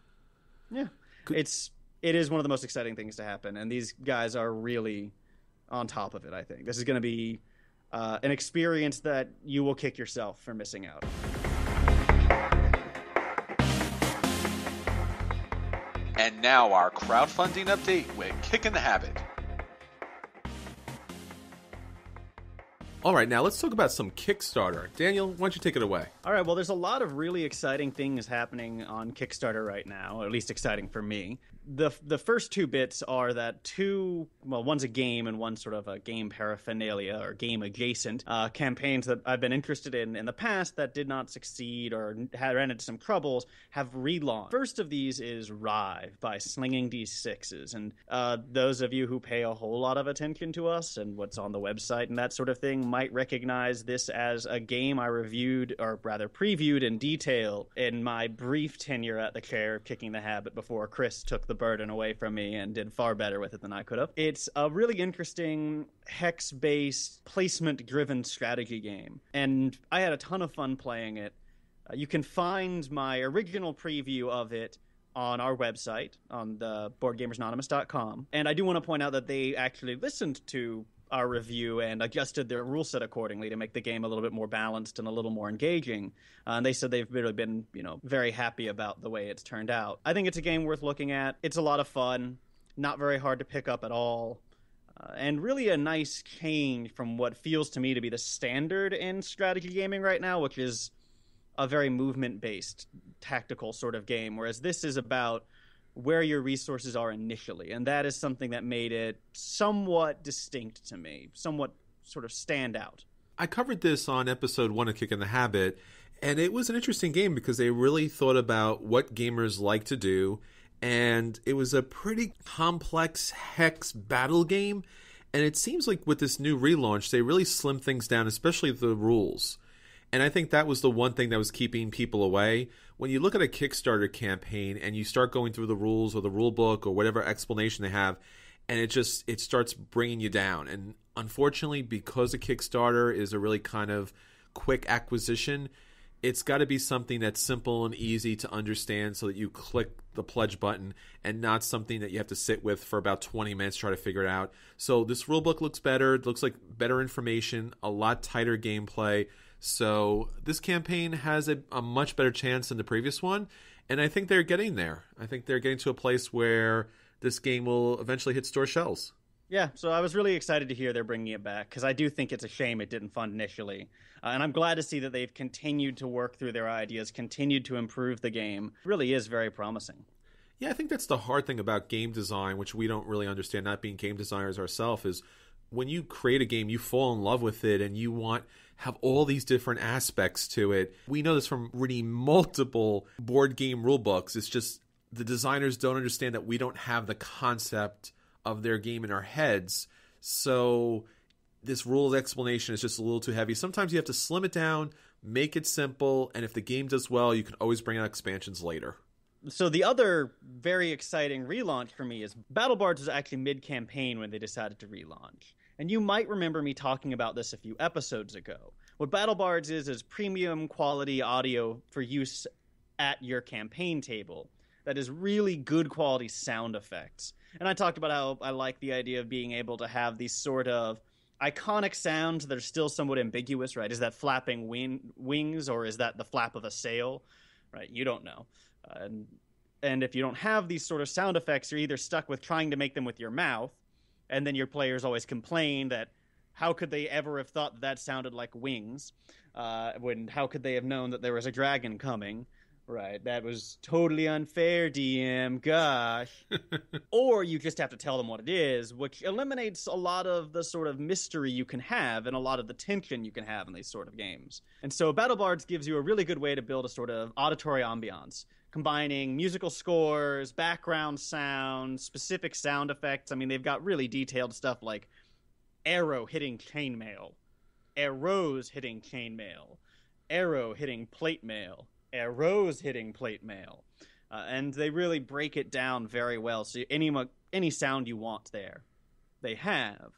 Yeah. It is one of the most exciting things to happen, and these guys are really on top of it, I think. This is going to be an experience that you will kick yourself for missing out. And now our crowdfunding update with Kick in the Habit. All right, now let's talk about some Kickstarter. Daniel, why don't you take it away? All right, well, there's a lot of really exciting things happening on Kickstarter right now, or at least exciting for me. The first two bits are that one's a game and one's sort of a game paraphernalia or game adjacent campaigns that I've been interested in the past that did not succeed or ran into some troubles have relaunched. First of these is Rive by Slinging D6s, and those of you who pay a whole lot of attention to us and what's on the website and that sort of thing might recognize this as a game I reviewed, or rather previewed in detail in my brief tenure at the chair of Kicking the Habit before Chris took the burden away from me and did far better with it than I could have. It's a really interesting hex-based, placement-driven strategy game, and I had a ton of fun playing it. You can find my original preview of it on our website, on the BoardGamersAnonymous.com, and I do want to point out that they actually listened to our review and adjusted their rule set accordingly to make the game a little bit more balanced and a little more engaging. And they said they've really been, very happy about the way it's turned out. I think it's a game worth looking at. It's a lot of fun, not very hard to pick up at all, and really a nice change from what feels to me to be the standard in strategy gaming right now, which is a very movement-based tactical sort of game, whereas this is about where your resources are initially, and that is something that made it somewhat distinct to me, somewhat sort of stand out. I covered this on episode 1 of Kick in the Habit, and it was an interesting game because they really thought about what gamers like to do, and it was a pretty complex hex battle game, and it seems like with this new relaunch, they really slimmed things down, especially the rules. And I think that was the one thing that was keeping people away. When you look at a Kickstarter campaign and you start going through the rules or the rule book or whatever explanation they have, and it starts bringing you down. And unfortunately, because a Kickstarter is a really kind of quick acquisition, it's got to be something that's simple and easy to understand so that you click the pledge button and not something that you have to sit with for about 20 minutes to try to figure it out. So this rulebook looks better. It looks like better information, a lot tighter gameplay. So this campaign has a much better chance than the previous one, and I think they're getting there. I think they're getting to a place where this game will eventually hit store shelves. Yeah, so I was really excited to hear they're bringing it back, because I do think it's a shame it didn't fund initially. And I'm glad to see that they've continued to work through their ideas, continued to improve the game. It really is very promising. Yeah, I think that's the hard thing about game design, which we don't really understand, not being game designers ourselves, is when you create a game, you fall in love with it and you have all these different aspects to it. We know this from reading multiple board game rule books. It's just the designers don't understand that we don't have the concept of their game in our heads. So this rules explanation is just a little too heavy. Sometimes you have to slim it down, make it simple, and if the game does well, you can always bring out expansions later. So the other very exciting relaunch for me is BattleBards was actually mid-campaign when they decided to relaunch. And you might remember me talking about this a few episodes ago. What BattleBards is premium quality audio for use at your campaign table that is really good quality sound effects. And I talked about how I like the idea of being able to have these sort of iconic sounds that are still somewhat ambiguous, right? Is that flapping wings or is that the flap of a sail? Right, you don't know. And if you don't have these sort of sound effects, you're either stuck with trying to make them with your mouth, and then your players always complain that how could they ever have thought that sounded like wings? How could they have known that there was a dragon coming? Right, that was totally unfair, DM, gosh. Or you just have to tell them what it is, which eliminates a lot of the sort of mystery you can have and a lot of the tension you can have in these sort of games. And so BattleBards gives you a really good way to build a sort of auditory ambiance, combining musical scores, background sounds, specific sound effects. I mean, they've got really detailed stuff like arrow hitting chainmail, arrows hitting chainmail, arrow hitting plate mail, arrows hitting plate mail. And they really break it down very well. So any sound you want there, they have.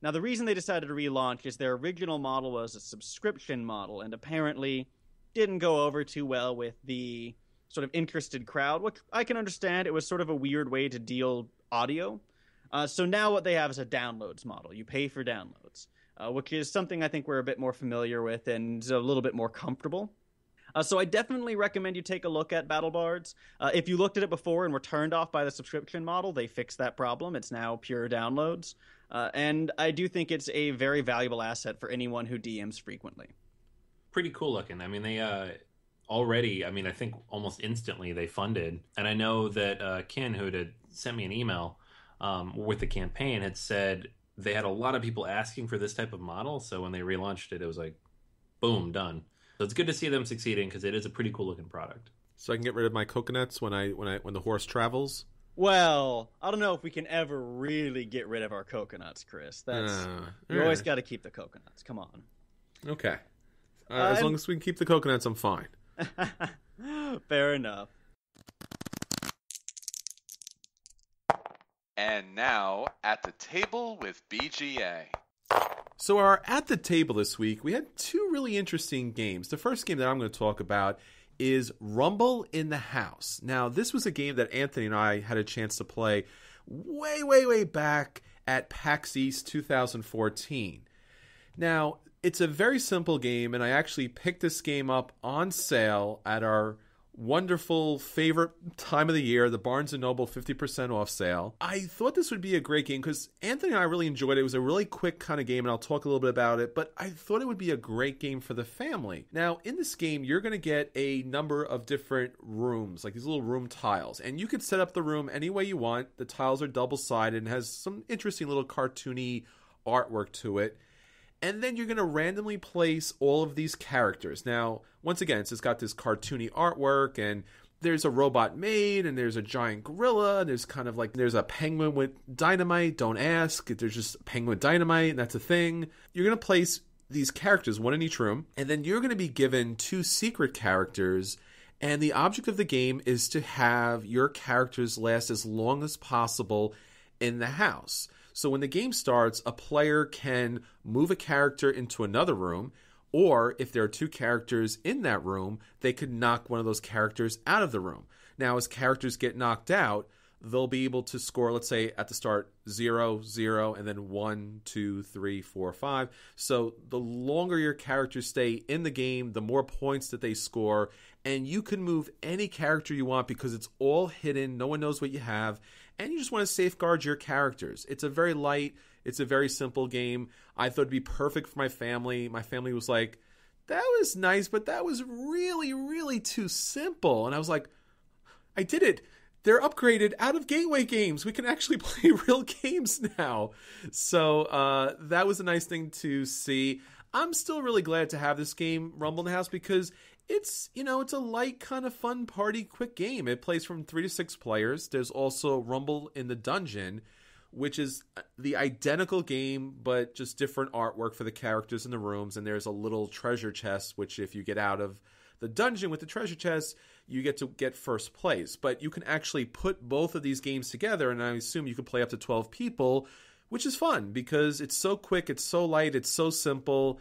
Now, the reason they decided to relaunch is their original model was a subscription model, and apparently didn't go over too well with the sort of interested crowd, which I can understand. It was sort of a weird way to deal audio. So now what they have is a downloads model. You pay for downloads, which is something I think we're a bit more familiar with and a little bit more comfortable. So I definitely recommend you take a look at BattleBards. If you looked at it before and were turned off by the subscription model, they fixed that problem. It's now pure downloads. And I do think it's a very valuable asset for anyone who DMs frequently. Pretty cool looking. I mean, they already, I think almost instantly they funded. And I know that Ken, who had sent me an email with the campaign, had said they had a lot of people asking for this type of model. So when they relaunched it, it was like, boom, done. So it's good to see them succeeding because it is a pretty cool looking product. So I can get rid of my coconuts when the horse travels? Well, I don't know if we can ever really get rid of our coconuts, Chris. You always got to keep the coconuts. Come on. Okay. As long as we can keep the coconuts, I'm fine. Fair enough. And now, at the table with BGA. So our at the table this week, we had two really interesting games. The first game that I'm going to talk about is Rumble in the House. Now, this was a game that Anthony and I had a chance to play way back at PAX East 2014. Now, it's a very simple game, and I actually picked this game up on sale at our wonderful favorite time of the year, the Barnes & Noble 50% off sale. I thought this would be a great game because Anthony and I really enjoyed it. It was a really quick kind of game, and I'll talk a little bit about it, but I thought it would be a great game for the family. Now, in this game, you're going to get a number of different rooms, like these little room tiles, and you can set up the room any way you want. The tiles are double-sided and has some interesting little cartoony artwork to it. And then you're going to randomly place all of these characters. Now, once again, it's got this cartoony artwork, and there's a robot maid, and there's a giant gorilla, and there's a penguin with dynamite. Don't ask. There's just a penguin with dynamite, and that's a thing. You're going to place these characters, one in each room, and then you're going to be given 2 secret characters, and the object of the game is to have your characters last as long as possible in the house. So when the game starts, a player can move a character into another room, or if there are 2 characters in that room, they could knock one of those characters out of the room. Now, as characters get knocked out, they'll be able to score, let's say at the start, 0, 0, and then 1, 2, 3, 4, 5. So the longer your characters stay in the game, the more points that they score, and you can move any character you want because it's all hidden. No one knows what you have. And you just want to safeguard your characters. It's a very light, it's a very simple game. I thought it'd be perfect for my family. My family was like, that was nice, but that was really, really too simple. And I was like, I did it. They're upgraded out of Gateway games. We can actually play real games now. So that was a nice thing to see. I'm still really glad to have this game, Rumble in the House, because it's a light kind of fun party quick game. It plays from 3 to 6 players. There's also Rumble in the Dungeon, which is the identical game, but just different artwork for the characters in the rooms. And there's a little treasure chest, which if you get out of the dungeon with the treasure chest, you get to get first place. But you can actually put both of these games together, and I assume you can play up to 12 people, which is fun because it's so quick, it's so light, it's so simple.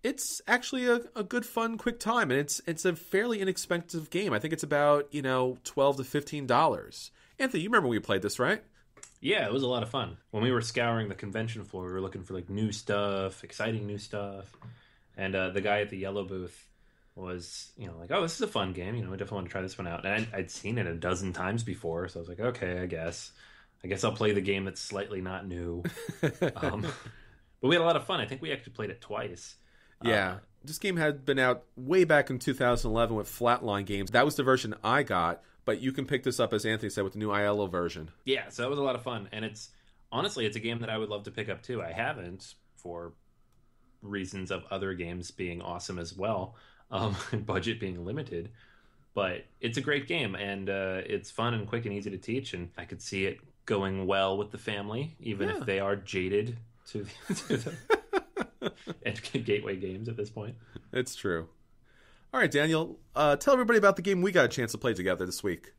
It's actually a good, fun, quick time, and it's a fairly inexpensive game. I think it's about, $12 to $15. Anthony, you remember when we played this, right? Yeah, it was a lot of fun. When we were scouring the convention floor, we were looking for new stuff, exciting new stuff. And the guy at the yellow booth was, oh, this is a fun game. I definitely want to try this one out. And I'd seen it a dozen times before, so I was like, okay, I guess I'll play the game that's slightly not new. But we had a lot of fun. I think we actually played it twice. Yeah. This game had been out way back in 2011 with Flatline Games. That was the version I got, but you can pick this up, as Anthony said, with the new ILO version. Yeah, so that was a lot of fun. And it's a game that I would love to pick up too. I haven't, for reasons of other games being awesome as well, and budget being limited. But it's a great game, and it's fun and quick and easy to teach, and I could see it going well with the family, even if they are jaded to the and Gateway games at this point. It's true. All right, Daniel, tell everybody about the game we got a chance to play together this week.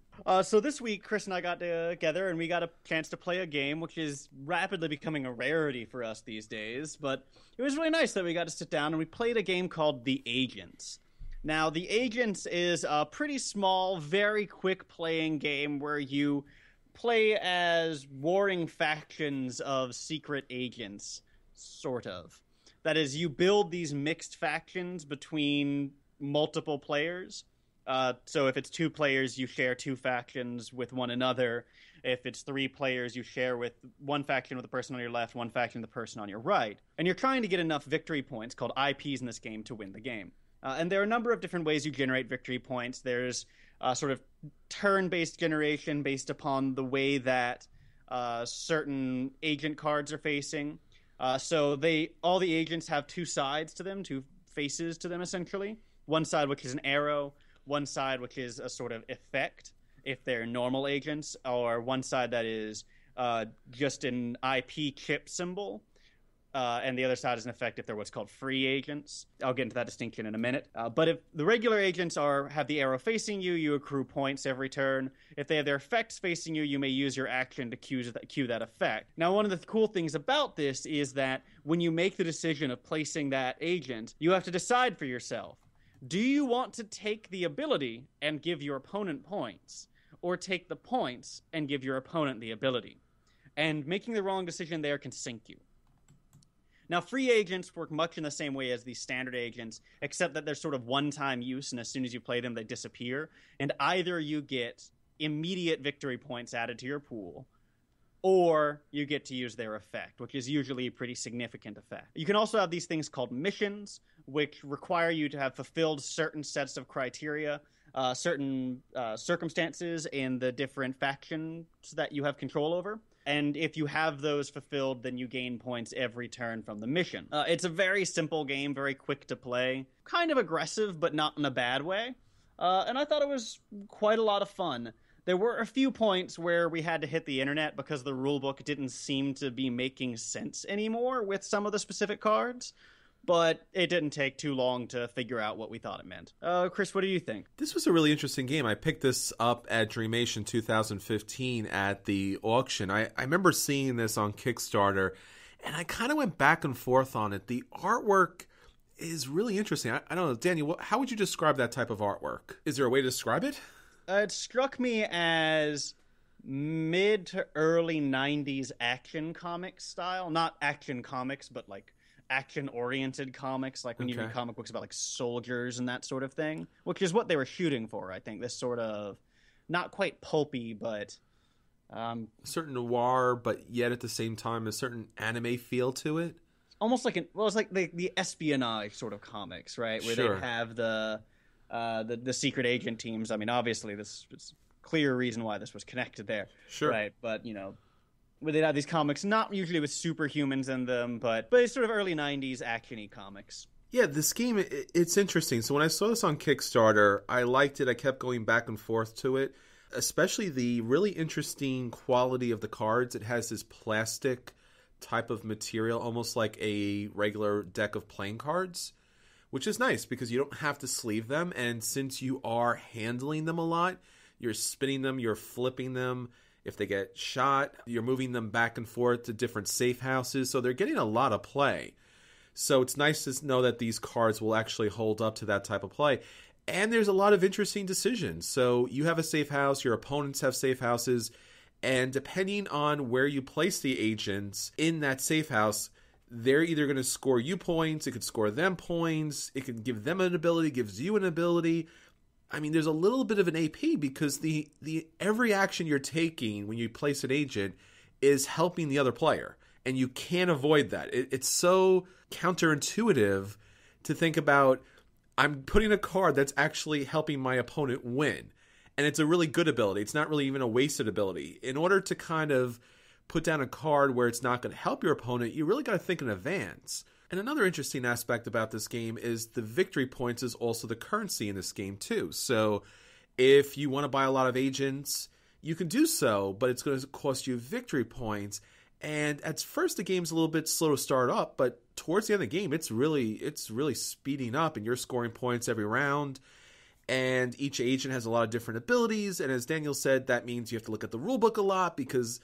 So this week, Chris and I got together, and we got a chance to play a game which is rapidly becoming a rarity for us these days. But it was really nice that we got to sit down, and we played a game called The Agents. Now, The Agents is a pretty small, very quick playing game where you play as warring factions of secret agents, sort of. That is, you build these mixed factions between multiple players. So if it's 2 players, you share 2 factions with one another. If it's 3 players, you share with one faction with the person on your left, one faction with the person on your right. And you're trying to get enough victory points, called IPs in this game, to win the game. And there are a number of different ways you generate victory points. There's sort of turn-based generation based upon the way that certain agent cards are facing. So all the agents have 2 sides to them, 2 faces to them, essentially. One side, which is an arrow, one side, which is a sort of effect, if they're normal agents, or one side that is just an IP chip symbol, and the other side is an effect if they're what's called free agents. I'll get into that distinction in a minute. But if the regular agents have the arrow facing you, you accrue points every turn. If they have their effects facing you, you may use your action to cue that effect. Now, one of the cool things about this is that when you make the decision of placing that agent, you have to decide for yourself. Do you want to take the ability and give your opponent points, or take the points and give your opponent the ability? And making the wrong decision there can sink you. Now, free agents work much in the same way as these standard agents, except that they're sort of one-time use, and as soon as you play them, they disappear. And either you get immediate victory points added to your pool, or you get to use their effect, which is usually a pretty significant effect. You can also have these things called missions, which require you to have fulfilled certain sets of criteria, certain circumstances in the different factions that you have control over. And if you have those fulfilled, then you gain points every turn from the mission. It's a very simple game, very quick to play, kind of aggressive, but not in a bad way. And I thought it was quite a lot of fun. There were a few points where we had to hit the internet because the rulebook didn't seem to be making sense anymore with some of the specific cards, but it didn't take too long to figure out what we thought it meant. Chris, what do you think? This was a really interesting game. I picked this up at Dreamation 2015 at the auction. I remember seeing this on Kickstarter, and I kind of went back and forth on it. The artwork is really interesting. I don't know, Daniel, how would you describe that type of artwork? Is there a way to describe it? It struck me as mid to early 90s action comic style. Not action comics, but like action-oriented comics, like when you read comic books about like soldiers and that sort of thing, which is what they were shooting for, I think. This sort of, not quite pulpy, but... certain noir, but yet at the same time a certain anime feel to it. Almost like it's like the espionage sort of comics, right? Where they have the secret agent teams. I mean, obviously, this is a clear reason why this was connected there. Sure. Right, but, you know, where they'd have these comics, not usually with superhumans in them, but it's sort of early 90s action-y comics. Yeah, this game, it's interesting. So when I saw this on Kickstarter, I liked it. I kept going back and forth to it, especially the really interesting quality of the cards. It has this plastic type of material, almost like a regular deck of playing cards, which is nice because you don't have to sleeve them. And since you are handling them a lot, you're spinning them, you're flipping them. If they get shot, you're moving them back and forth to different safe houses. So they're getting a lot of play. So it's nice to know that these cards will actually hold up to that type of play. And there's a lot of interesting decisions. So you have a safe house, your opponents have safe houses, and depending on where you place the agents in that safe house, they're either going to score you points, it could score them points, it can give them an ability, gives you an ability. I mean, there's a little bit of an AP because the every action you're taking when you place an agent is helping the other player, and you can't avoid that. It's so counterintuitive to think about, I'm putting a card that's actually helping my opponent win. And it's a really good ability. It's not really even a wasted ability. In order to kind of put down a card where it's not going to help your opponent, you really got to think in advance. And another interesting aspect about this game is the victory points is also the currency in this game too. So if you want to buy a lot of agents, you can do so, but it's going to cost you victory points. And at first the game's a little bit slow to start up, but towards the end of the game, it's really speeding up, and you're scoring points every round. And each agent has a lot of different abilities, and as Daniel said, that means you have to look at the rulebook a lot because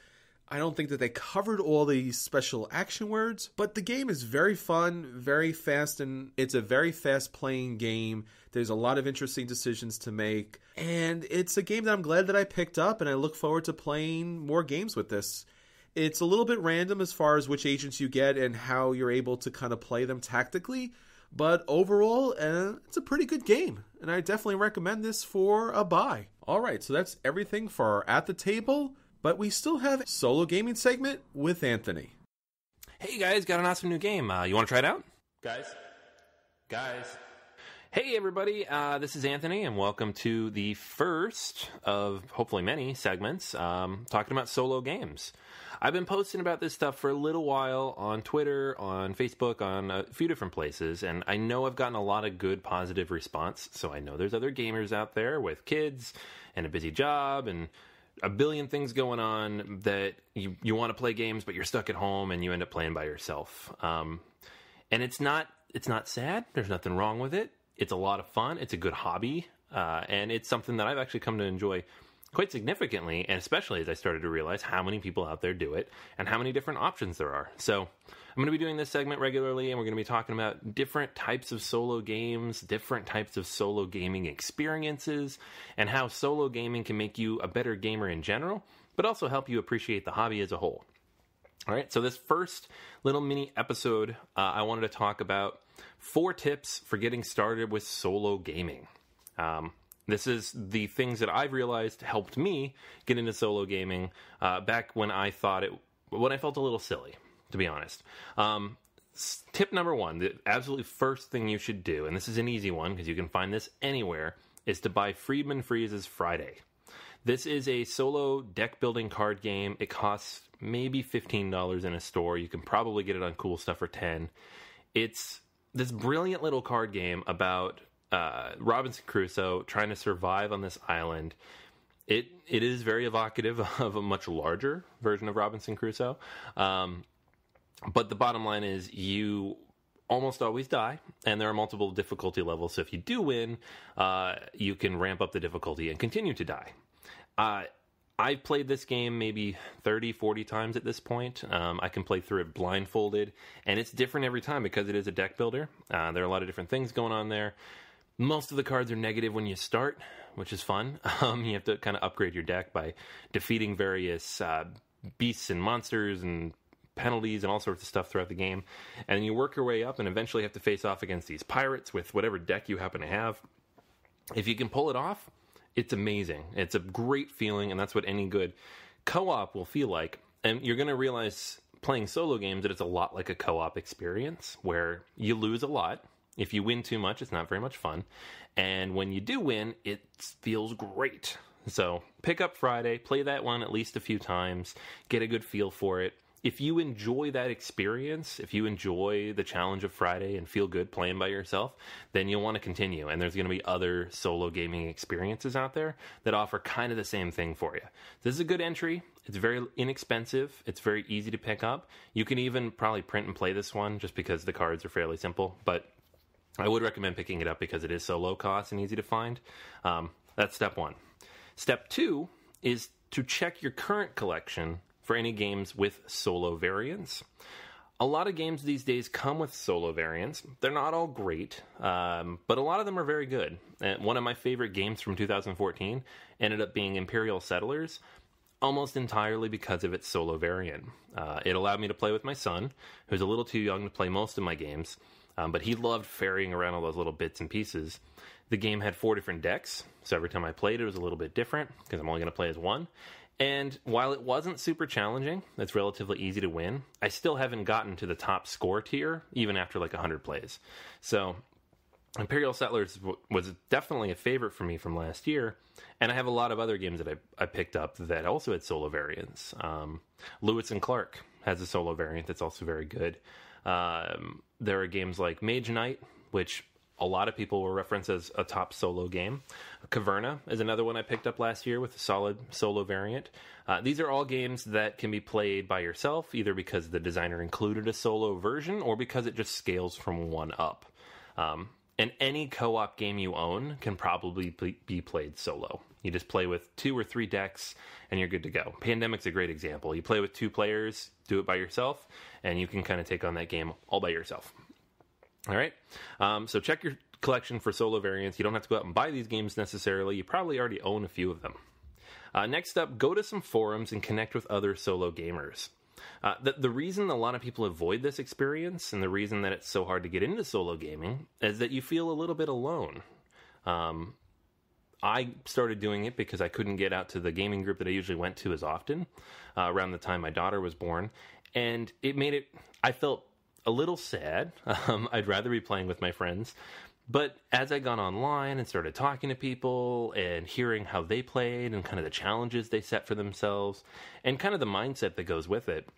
I don't think that they covered all the special action words. But the game is very fun, very fast, and it's a very fast-playing game. There's a lot of interesting decisions to make, and it's a game that I'm glad that I picked up, and I look forward to playing more games with this. It's a little bit random as far as which agents you get and how you're able to kind of play them tactically, but overall, it's a pretty good game, and I definitely recommend this for a buy. All right, so that's everything for our At the Table, but we still have a solo gaming segment with Anthony. Hey guys, got an awesome new game. You want to try it out? Guys? Hey everybody, this is Anthony, and welcome to the first of hopefully many segments talking about solo games. I've been posting about this stuff for a little while on Twitter, on Facebook, on a few different places, and I know I've gotten a lot of good, positive response, so I know there's other gamers out there with kids and a busy job and a billion things going on that you want to play games, but you're stuck at home and you end up playing by yourself. And it's not sad. There's nothing wrong with it. It's a lot of fun. It's a good hobby, and it's something that I've actually come to enjoy quite significantly, and especially as I started to realize how many people out there do it and how many different options there are. So I'm going to be doing this segment regularly, and we're going to be talking about different types of solo games, different types of solo gaming experiences, and how solo gaming can make you a better gamer in general, but also help you appreciate the hobby as a whole. All right, so this first little mini episode, I wanted to talk about 4 tips for getting started with solo gaming. This is the things that I've realized helped me get into solo gaming back when I felt a little silly, to be honest. Tip number 1, the absolutely first thing you should do, and this is an easy one because you can find this anywhere, is to buy Friedman Freeze's Friday. This is a solo deck building card game. It costs maybe $15 in a store. You can probably get it on Cool Stuff for $10. It's this brilliant little card game about Robinson Crusoe trying to survive on this island. It is very evocative of a much larger version of Robinson Crusoe. But the bottom line is you almost always die, and there are multiple difficulty levels. So if you do win, you can ramp up the difficulty and continue to die. I've played this game maybe 30, 40 times at this point. I can play through it blindfolded, and it's different every time because it is a deck builder. There are a lot of different things going on there. Most of the cards are negative when you start, which is fun. You have to kind of upgrade your deck by defeating various beasts and monsters and penalties and all sorts of stuff throughout the game. And you work your way up and eventually have to face off against these pirates with whatever deck you happen to have. If you can pull it off, it's amazing. It's a great feeling, and that's what any good co-op will feel like. And you're going to realize playing solo games that it's a lot like a co-op experience where you lose a lot. If you win too much, it's not very much fun. And when you do win, it feels great. So pick up Friday, play that one at least a few times, get a good feel for it. If you enjoy that experience, if you enjoy the challenge of Friday and feel good playing by yourself, then you'll want to continue. And there's going to be other solo gaming experiences out there that offer kind of the same thing for you. This is a good entry. It's very inexpensive. It's very easy to pick up. You can even probably print and play this one just because the cards are fairly simple. But I would recommend picking it up because it is so low cost and easy to find. That's step 1. Step 2 is to check your current collection for any games with solo variants. A lot of games these days come with solo variants. They're not all great, but a lot of them are very good. And one of my favorite games from 2014 ended up being Imperial Settlers, almost entirely because of its solo variant. It allowed me to play with my son, who's a little too young to play most of my games, but he loved ferrying around all those little bits and pieces. The game had 4 different decks, so every time I played it was a little bit different, because I'm only going to play as one. And while it wasn't super challenging, it's relatively easy to win, I still haven't gotten to the top score tier, even after like 100 plays. So Imperial Settlers was definitely a favorite for me from last year, and I have a lot of other games that I picked up that also had solo variants. Lewis and Clark has a solo variant that's also very good. There are games like Mage Knight, which a lot of people will reference as a top solo game. Caverna is another one I picked up last year with a solid solo variant. These are all games that can be played by yourself, either because the designer included a solo version or because it just scales from 1 up. And any co-op game you own can probably be played solo. You just play with 2 or 3 decks and you're good to go. Pandemic's a great example. You play with 2 players, do it by yourself, and you can kind of take on that game all by yourself. All right, so check your collection for solo variants. You don't have to go out and buy these games necessarily. You probably already own a few of them. Next up, go to some forums and connect with other solo gamers. The reason a lot of people avoid this experience and the reason that it's so hard to get into solo gaming is that you feel a little bit alone. I started doing it because I couldn't get out to the gaming group that I usually went to as often around the time my daughter was born. And it made it, I felt a little sad. I'd rather be playing with my friends. But as I got online and started talking to people and hearing how they played and kind of the challenges they set for themselves and kind of the mindset that goes with it,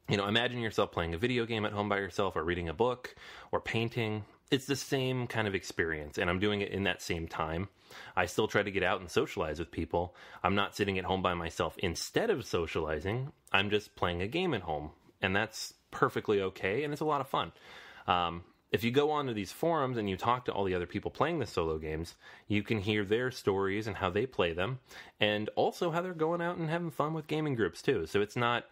you know, imagine yourself playing a video game at home by yourself or reading a book or painting. It's the same kind of experience, and I'm doing it in that same time. I still try to get out and socialize with people. I'm not sitting at home by myself instead of socializing. I'm just playing a game at home, and that's perfectly okay, and it's a lot of fun. If you go onto these forums and you talk to all the other people playing the solo games, you can hear their stories and how they play them, and also how they're going out and having fun with gaming groups too. So it's not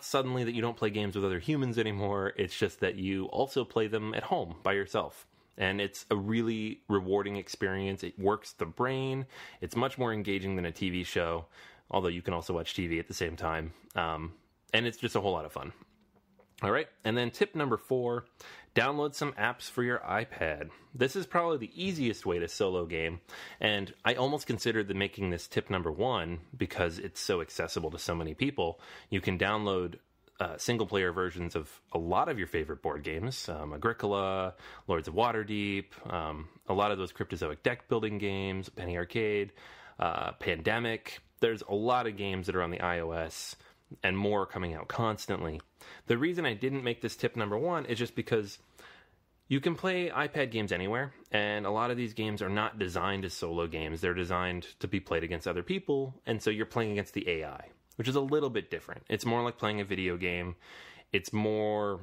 suddenly that you don't play games with other humans anymore. It's just that you also play them at home by yourself. And it's a really rewarding experience. It works the brain. It's much more engaging than a TV show, although you can also watch TV at the same time. and it's just a whole lot of fun. All right, and then tip number 4, download some apps for your iPad. This is probably the easiest way to solo game, and I almost considered making this tip number 1 because it's so accessible to so many people. You can download single-player versions of a lot of your favorite board games, Agricola, Lords of Waterdeep, a lot of those Cryptozoic deck-building games, Penny Arcade, Pandemic. There's a lot of games that are on the iOS, and more coming out constantly. The reason I didn't make this tip number 1 is just because you can play iPad games anywhere, and a lot of these games are not designed as solo games. They're designed to be played against other people, and so you're playing against the AI, which is a little bit different. It's more like playing a video game. It's not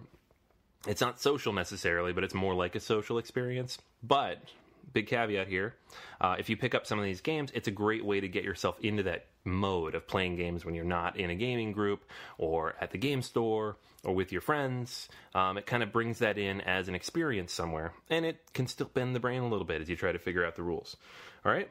social necessarily, but it's more like a social experience. But, big caveat here, if you pick up some of these games, it's a great way to get yourself into that mode of playing games when you're not in a gaming group or at the game store or with your friends. It kind of brings that in as an experience somewhere, and it can still bend the brain a little bit as you try to figure out the rules. All right?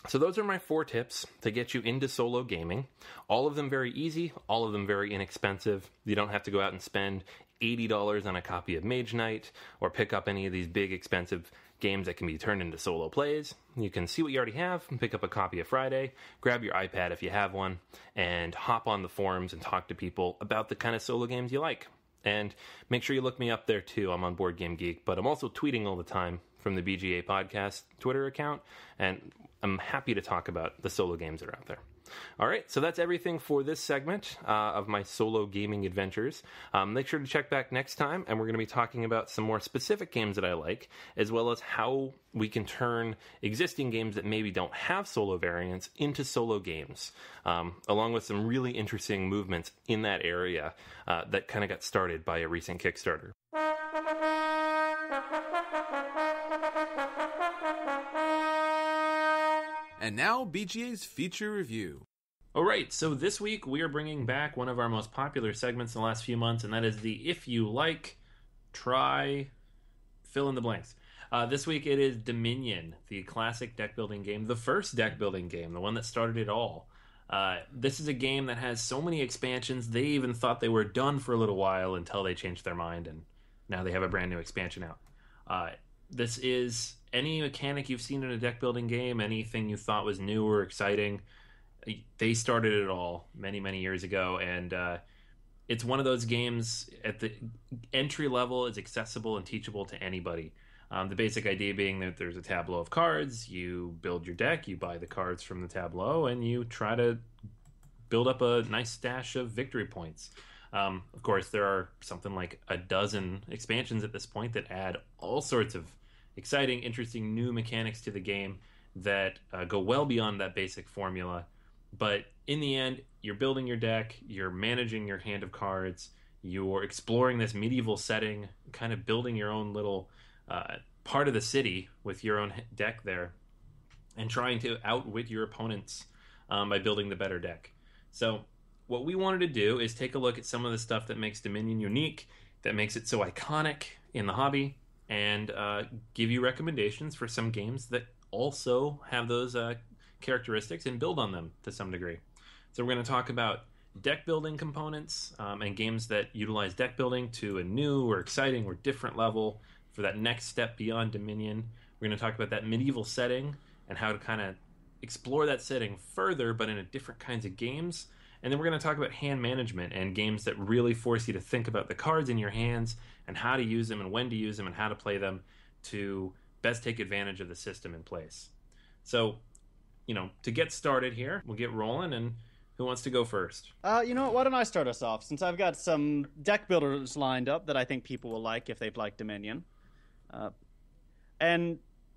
So those are my 4 tips to get you into solo gaming. All of them very easy, all of them very inexpensive. You don't have to go out and spend $80 on a copy of Mage Knight or pick up any of these big expensive games that can be turned into solo plays. You can see what you already have and pick up a copy of Friday, grab your iPad if you have one, and hop on the forums and talk to people about the kind of solo games you like. And make sure you look me up there too. I'm on Board Game Geek, but I'm also tweeting all the time from the BGA podcast Twitter account, and I'm happy to talk about the solo games that are out there. All right, so that's everything for this segment of my solo gaming adventures. Make sure to check back next time, and we're going to be talking about some more specific games that I like, as well as how we can turn existing games that maybe don't have solo variants into solo games, along with some really interesting movements in that area that kind of got started by a recent Kickstarter. And now, BGA's feature review. All right, so this week we are bringing back one of our most popular segments in the last few months, and that is the If You Like, Try, Fill in the Blanks. This week it is Dominion, the classic deck-building game, the first deck-building game, the one that started it all. This is a game that has so many expansions, they even thought they were done for a little while until they changed their mind, and now they have a brand new expansion out. This is any mechanic you've seen in a deck building game, anything you thought was new or exciting, they started it all many, many years ago, and it's one of those games at the entry level is accessible and teachable to anybody. The basic idea being that there's a tableau of cards, you build your deck, you buy the cards from the tableau, and you try to build up a nice stash of victory points. Of course, there are something like a dozen expansions at this point that add all sorts of exciting, interesting new mechanics to the game that go well beyond that basic formula. But in the end, you're building your deck, you're managing your hand of cards, you're exploring this medieval setting, kind of building your own little part of the city with your own deck there, and trying to outwit your opponents by building the better deck. So what we wanted to do is take a look at some of the stuff that makes Dominion unique, that makes it so iconic in the hobby, and give you recommendations for some games that also have those characteristics and build on them to some degree. So we're going to talk about deck building components and games that utilize deck building to a new or exciting or different level for that next step beyond Dominion. We're going to talk about that medieval setting and how to kind of explore that setting further, but in a different kinds of games. And then we're going to talk about hand management and games that really force you to think about the cards in your hands and how to use them and when to use them and how to play them to best take advantage of the system in place. So, to get started here, we'll get rolling, and who wants to go first? You know what? Why don't I start us off, since I've got some deck builders lined up that I think people will like if they've liked Dominion.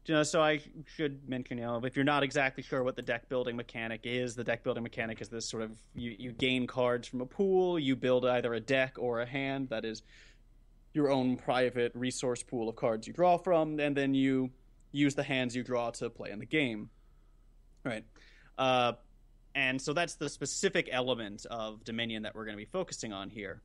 So I should mention, if you're not exactly sure what the deck building mechanic is, the deck building mechanic is this sort of, you gain cards from a pool, you build either a deck or a hand, that is your own private resource pool of cards you draw from, and then you use the hands you draw to play in the game. Right. And so that's the specific element of Dominion that we're going to be focusing on here.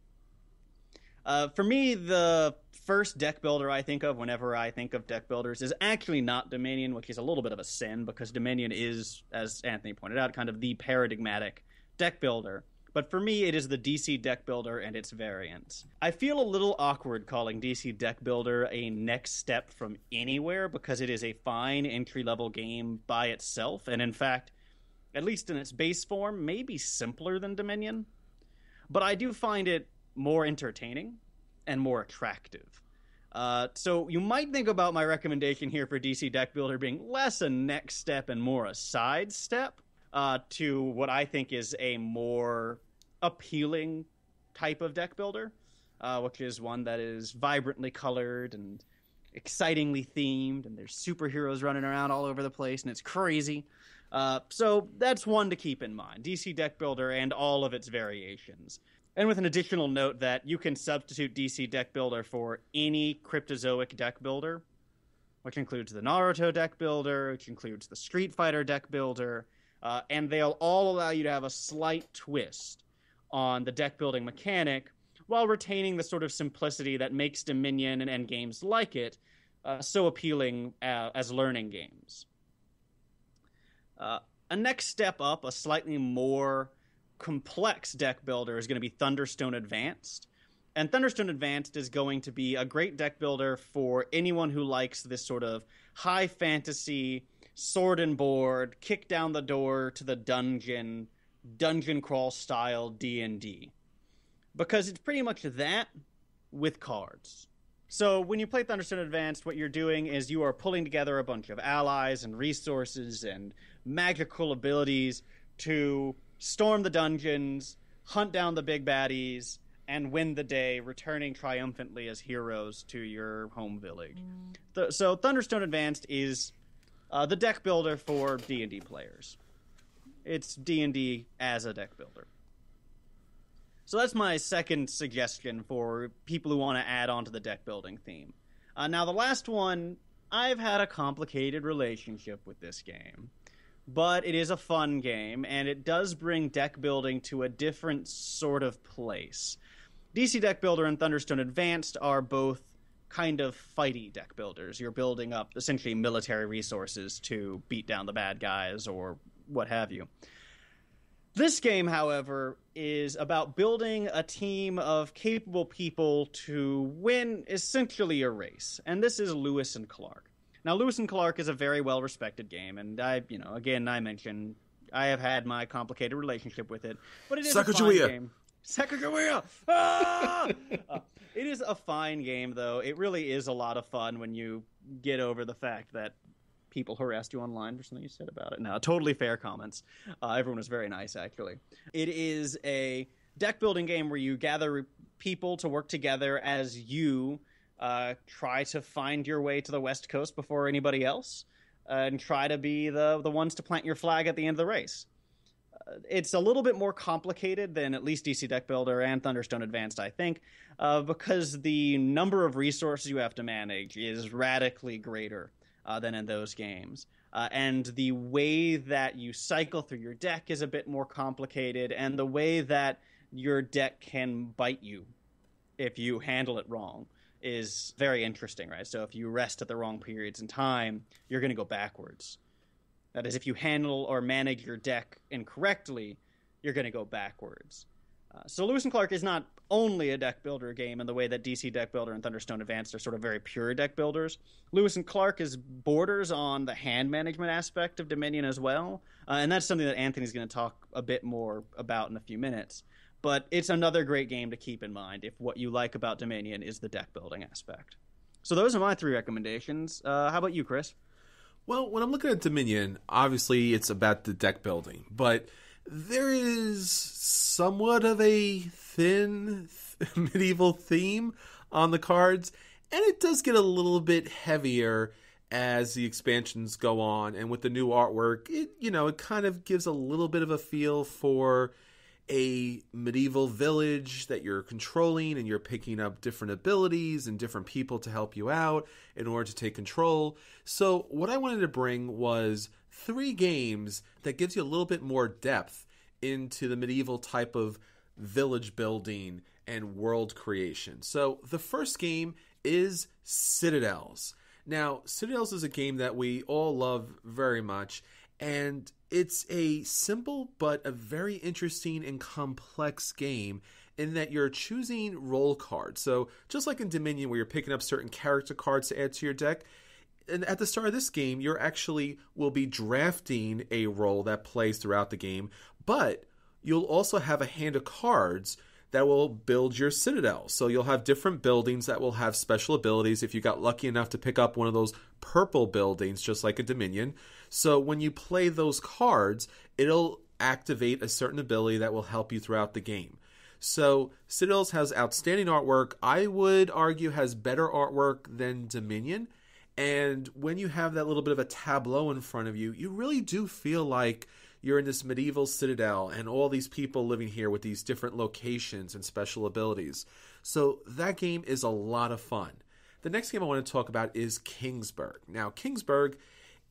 For me, the first deck builder I think of whenever I think of deck builders is actually not Dominion, which is a little bit of a sin because Dominion is, as Anthony pointed out, kind of the paradigmatic deck builder. But for me, it is the DC Deck Builder and its variants. I feel a little awkward calling DC Deck Builder a next step from anywhere because it is a fine entry-level game by itself, and in fact, at least in its base form, maybe simpler than Dominion. But I do find it more entertaining and more attractive. So you might think about my recommendation here for DC Deck Builder being less a next step and more a side step to what I think is a more appealing type of deck builder, which is one that is vibrantly colored and excitingly themed, and there's superheroes running around all over the place, and it's crazy. So that's one to keep in mind, DC Deck Builder and all of its variations. And with an additional note that you can substitute DC Deck Builder for any Cryptozoic deck builder, which includes the Naruto deck builder, which includes the Street Fighter deck builder, and they'll all allow you to have a slight twist on the deck building mechanic while retaining the sort of simplicity that makes Dominion and games like it so appealing as learning games. A next step up, a slightly more complex deck builder, is going to be Thunderstone Advanced. And Thunderstone Advanced is going to be a great deck builder for anyone who likes this sort of high fantasy, sword and board, kick down the door to the dungeon crawl style D&D. Because it's pretty much that with cards. So when you play Thunderstone Advanced, what you're doing is you are pulling together a bunch of allies and resources and magical abilities to storm the dungeons, hunt down the big baddies, and win the day, returning triumphantly as heroes to your home village. So Thunderstone Advanced is the deck builder for D&D players. It's D&D as a deck builder. So that's my second suggestion for people who want to add on to the deck building theme. Now, the last one, I've had a complicated relationship with this game. But it is a fun game, and it does bring deck building to a different sort of place. DC Deck Builder and Thunderstone Advanced are both kind of fighty deck builders. You're building up essentially military resources to beat down the bad guys or what have you. This game, however, is about building a team of capable people to win essentially a race. And this is Lewis and Clark. Now, Lewis and Clark is a very well-respected game, and I mentioned I have had my complicated relationship with it, but it is a fine game. Sacagawea! Ah! It is a fine game, though. It really is a lot of fun when you get over the fact that people harassed you online for something you said about it. No, totally fair comments. Everyone was very nice, actually. It is a deck-building game where you gather people to work together as you try to find your way to the West Coast before anybody else, and try to be the ones to plant your flag at the end of the race. It's a little bit more complicated than at least DC Deck Builder and Thunderstone Advanced, I think, because the number of resources you have to manage is radically greater than in those games. And the way that you cycle through your deck is a bit more complicated, and the way that your deck can bite you if you handle it wrong is very interesting, right? So if you rest at the wrong periods in time, you're going to go backwards. That is, if you handle or manage your deck incorrectly, you're going to go backwards. So Lewis and Clark is not only a deck builder game in the way that DC Deck Builder and Thunderstone Advanced are sort of very pure deck builders. Lewis and Clark is borders on the hand management aspect of Dominion as well, and that's something that Anthony's going to talk a bit more about in a few minutes. But it's another great game to keep in mind if what you like about Dominion is the deck building aspect. So those are my three recommendations. How about you, Chris? Well, when I'm looking at Dominion, obviously it's about the deck building, but there is somewhat of a thin medieval theme on the cards, and it does get a little bit heavier as the expansions go on, and with the new artwork, it kind of gives a little bit of a feel for a medieval village that you're controlling, and you're picking up different abilities and different people to help you out in order to take control. So what I wanted to bring was 3 games that gives you a little bit more depth into the medieval type of village building and world creation. So the first game is Citadels. Now, Citadels is a game that we all love very much, And it's a simple but a very interesting and complex game in that you're choosing role cards. So just like in Dominion where you're picking up certain character cards to add to your deck, and at the start of this game, you're actually will be drafting a role that plays throughout the game, but you'll also have a hand of cards that will build your citadel. So you'll have different buildings that will have special abilities if you got lucky enough to pick up one of those purple buildings, just like a Dominion. So when you play those cards, it'll activate a certain ability that will help you throughout the game. So Citadels has outstanding artwork. I would argue has better artwork than Dominion. And when you have that little bit of a tableau in front of you, you really do feel like you're in this medieval citadel and all these people living here with these different locations and special abilities. So that game is a lot of fun. The next game I want to talk about is Kingsburg. Now, Kingsburg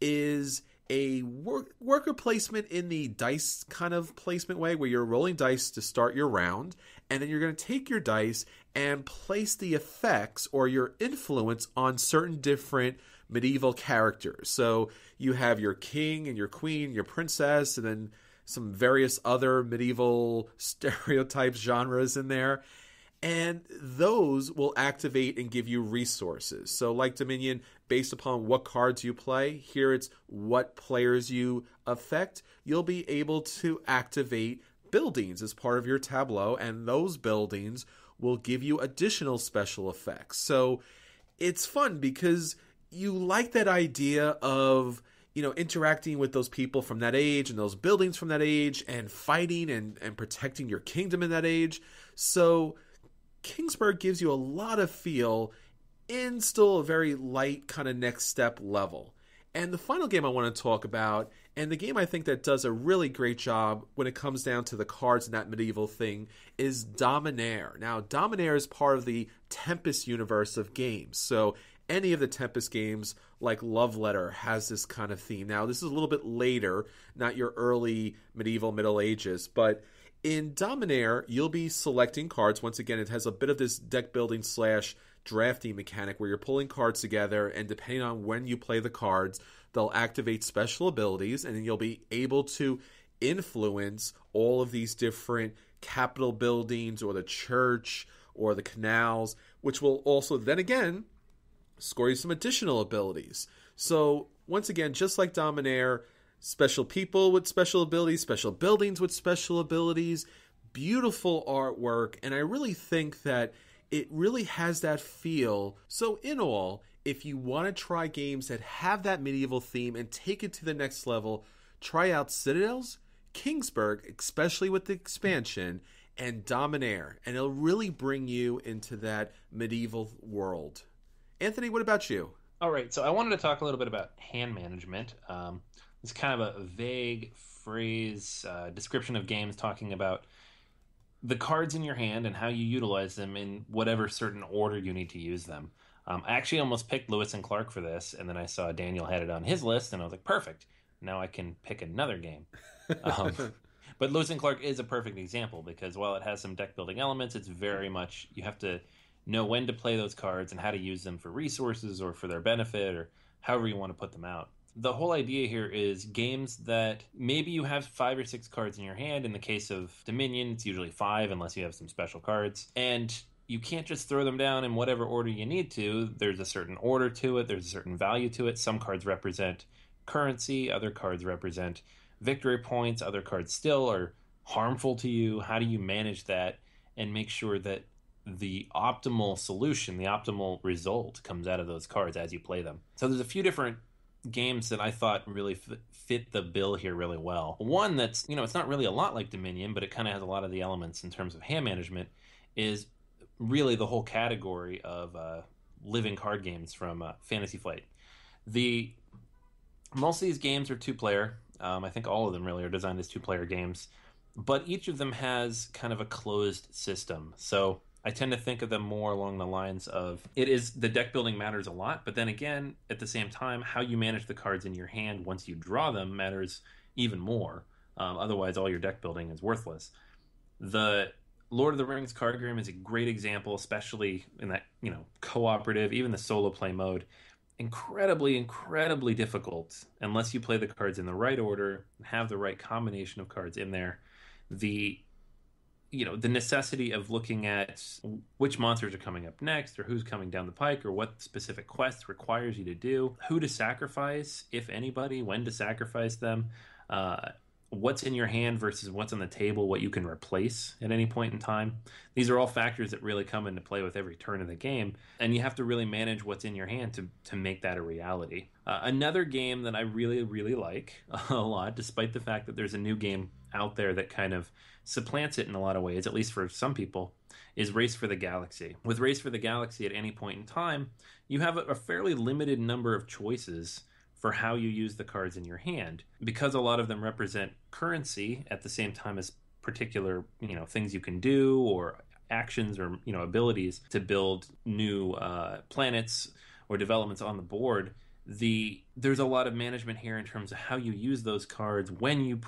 is a worker placement in the dice kind of placement way where you're rolling dice to start your round, and then you're going to take your dice and place the effects or your influence on certain different medieval characters. So you have your king and your queen, your princess, and then some various other medieval stereotypes, genres in there. And those will activate and give you resources. So like Dominion, based upon what cards you play, here it's what players you affect, you'll be able to activate buildings as part of your tableau, and those buildings will give you additional special effects. So it's fun because you like that idea of, interacting with those people from that age and those buildings from that age and fighting and protecting your kingdom in that age. So Kingsburg gives you a lot of feel in still a very light kind of next step level. And the final game I want to talk about, and the game I think that does a really great job when it comes down to the cards and that medieval thing, is Dominaire. Now, Dominaire is part of the Tempest universe of games. So any of the Tempest games, like Love Letter, has this kind of theme. Now, this is a little bit later, not your early medieval Middle Ages, but in Dominaire, you'll be selecting cards. Once again, it has a bit of this deck building / drafting mechanic where you're pulling cards together, and depending on when you play the cards, they'll activate special abilities, and then you'll be able to influence all of these different capital buildings or the church or the canals, which will also then again score you some additional abilities. So once again, just like Dominaire, special people with special abilities, special buildings with special abilities, beautiful artwork, and I really think that it really has that feel. So in all, if you want to try games that have that medieval theme and take it to the next level, try out Citadels, Kingsburg, especially with the expansion, and Dominaire, and it'll really bring you into that medieval world. Anthony, what about you? All right, so I wanted to talk a little bit about hand management. It's kind of a vague phrase, description of games talking about the cards in your hand and how you utilize them in whatever certain order you need to use them. I actually almost picked Lewis and Clark for this, and then I saw Daniel had it on his list, and I was like, perfect. Now I can pick another game. But Lewis and Clark is a perfect example because while it has some deck building elements, it's very much, you have to know when to play those cards and how to use them for resources or for their benefit or however you want to put them out. The whole idea here is games that maybe you have 5 or 6 cards in your hand. In the case of Dominion, it's usually 5 unless you have some special cards. And you can't just throw them down in whatever order you need to. There's a certain order to it. There's a certain value to it. Some cards represent currency. Other cards represent victory points. Other cards still are harmful to you. How do you manage that and make sure that the optimal solution, the optimal result comes out of those cards as you play them? So there's a few different games that I thought really fit the bill here really well. One that's, it's not really a lot like Dominion, but it kind of has a lot of the elements in terms of hand management, is really the whole category of living card games from Fantasy Flight. Most of these games are 2-player. I think all of them really are designed as 2-player games, but each of them has kind of a closed system. So I tend to think of them more along the lines of, it is the deck building matters a lot, but then again, at the same time, how you manage the cards in your hand once you draw them matters even more. Otherwise, all your deck building is worthless. The Lord of the Rings card game is a great example, especially in that, cooperative, even the solo play mode. incredibly, incredibly difficult unless you play the cards in the right order and have the right combination of cards in there. The the necessity of looking at which monsters are coming up next, or who's coming down the pike, or what specific quest requires you to do, who to sacrifice, if anybody, when to sacrifice them, what's in your hand versus what's on the table, what you can replace at any point in time. These are all factors that really come into play with every turn of the game, and you have to really manage what's in your hand to make that a reality. Another game that I really, really like a lot, despite the fact that there's a new game out there that kind of supplants it in a lot of ways, at least for some people, is Race for the Galaxy. With Race for the Galaxy, at any point in time, you have a fairly limited number of choices for how you use the cards in your hand. Because a lot of them represent currency at the same time as particular, things you can do, or actions, or, abilities to build new planets or developments on the board, there's a lot of management here in terms of how you use those cards, when you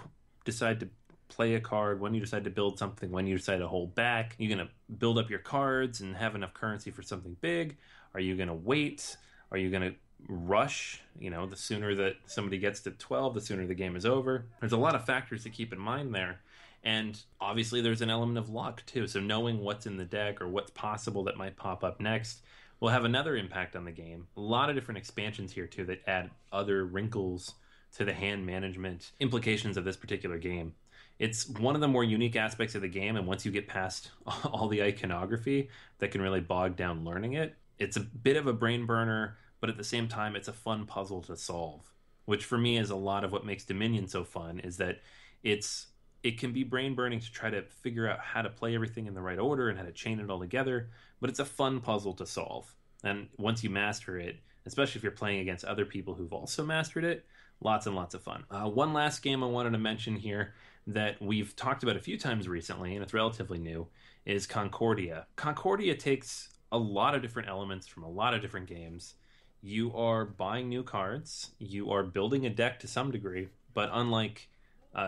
decide to play a card, when you decide to build something, when you decide to hold back. You're going to build up your cards and have enough currency for something big? Are you going to wait? Are you going to rush? The sooner that somebody gets to 12, the sooner the game is over. There's a lot of factors to keep in mind there. And obviously there's an element of luck too. So knowing what's in the deck or what's possible that might pop up next will have another impact on the game. A lot of different expansions here too that add other wrinkles to the hand management implications of this particular game. It's one of the more unique aspects of the game, and once you get past all the iconography that can really bog down learning it, it's a bit of a brain burner, but at the same time, it's a fun puzzle to solve, which for me is a lot of what makes Dominion so fun, is that it can be brain burning to try to figure out how to play everything in the right order and how to chain it all together, but it's a fun puzzle to solve. And once you master it, especially if you're playing against other people who've also mastered it, lots and lots of fun. One last game I wanted to mention here that we've talked about a few times recently, and it's relatively new, is Concordia. Concordia takes a lot of different elements from a lot of different games. You are buying new cards, you are building a deck to some degree, but unlike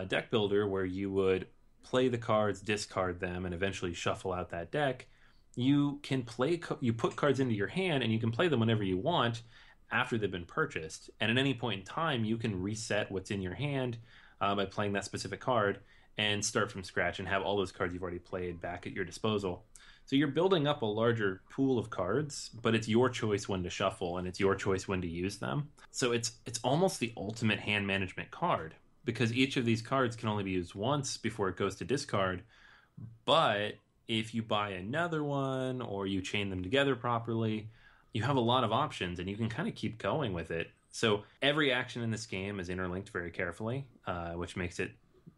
Deck Builder, where you would play the cards, discard them, and eventually shuffle out that deck, you can you put cards into your hand, and you can play them whenever you want after they've been purchased. And at any point in time, you can reset what's in your hand by playing that specific card and start from scratch and have all those cards you've already played back at your disposal. So you're building up a larger pool of cards, but it's your choice when to shuffle, and it's your choice when to use them. So it's almost the ultimate hand management card, because each of these cards can only be used once before it goes to discard. But if you buy another one, or you chain them together properly, you have a lot of options, and you can kind of keep going with it. So every action in this game is interlinked very carefully, which makes it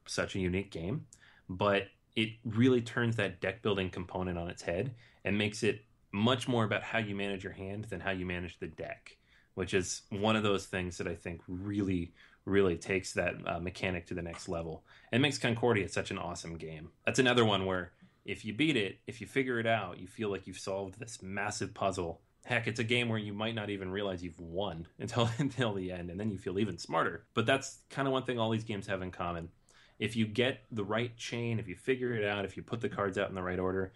such a unique game. But it really turns that deck building component on its head and makes it much more about how you manage your hand than how you manage the deck, which is one of those things that I think really, really takes that mechanic to the next level and makes Concordia such an awesome game. That's another one where if you beat it, if you figure it out, you feel like you've solved this massive puzzle. Heck, it's a game where you might not even realize you've won until the end, and then you feel even smarter. But that's kind of one thing all these games have in common. If you get the right chain, if you figure it out, if you put the cards out in the right order,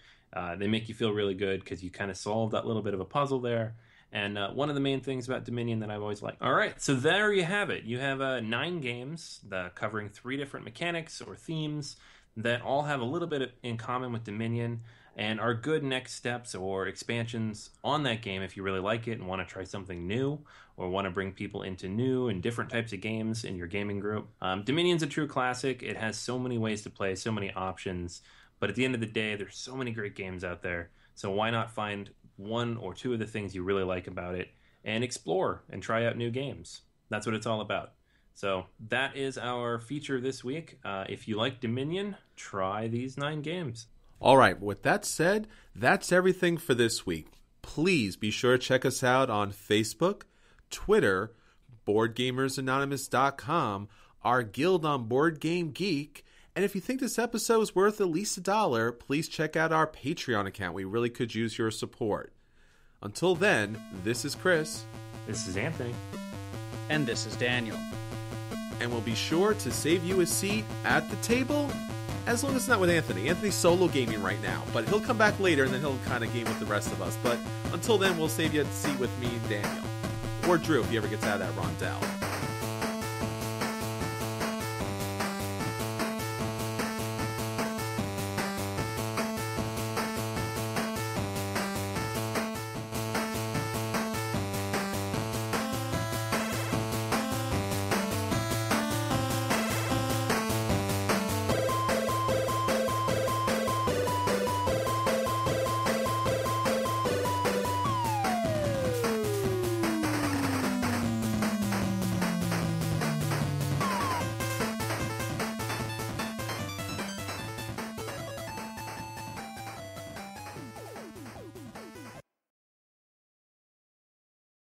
they make you feel really good because you kind of solved that little bit of a puzzle there. And one of the main things about Dominion that I've always liked. All right, so there you have it. You have 9 games covering 3 different mechanics or themes that all have a little bit in common with Dominion and are good next steps or expansions on that game if you really like it and want to try something new or want to bring people into new and different types of games in your gaming group. Dominion's a true classic. It has so many ways to play, so many options, but at the end of the day, there's so many great games out there, so why not find 1 or 2 of the things you really like about it and explore and try out new games. That's what it's all about. So that is our feature this week. If you like Dominion, try these 9 games. All right, with that said, that's everything for this week. Please be sure to check us out on Facebook, Twitter, BoardGamersAnonymous.com, our guild on Board Game Geek, and if you think this episode is worth at least $1, please check out our Patreon account. We really could use your support. Until then, this is Chris. This is Anthony. And this is Daniel. And we'll be sure to save you a seat at the table, as long as it's not with Anthony. Anthony's solo gaming right now, but he'll come back later and then he'll kind of game with the rest of us. But until then, we'll save you a seat with me and Daniel. Or Drew, if he ever gets out of that rondelle.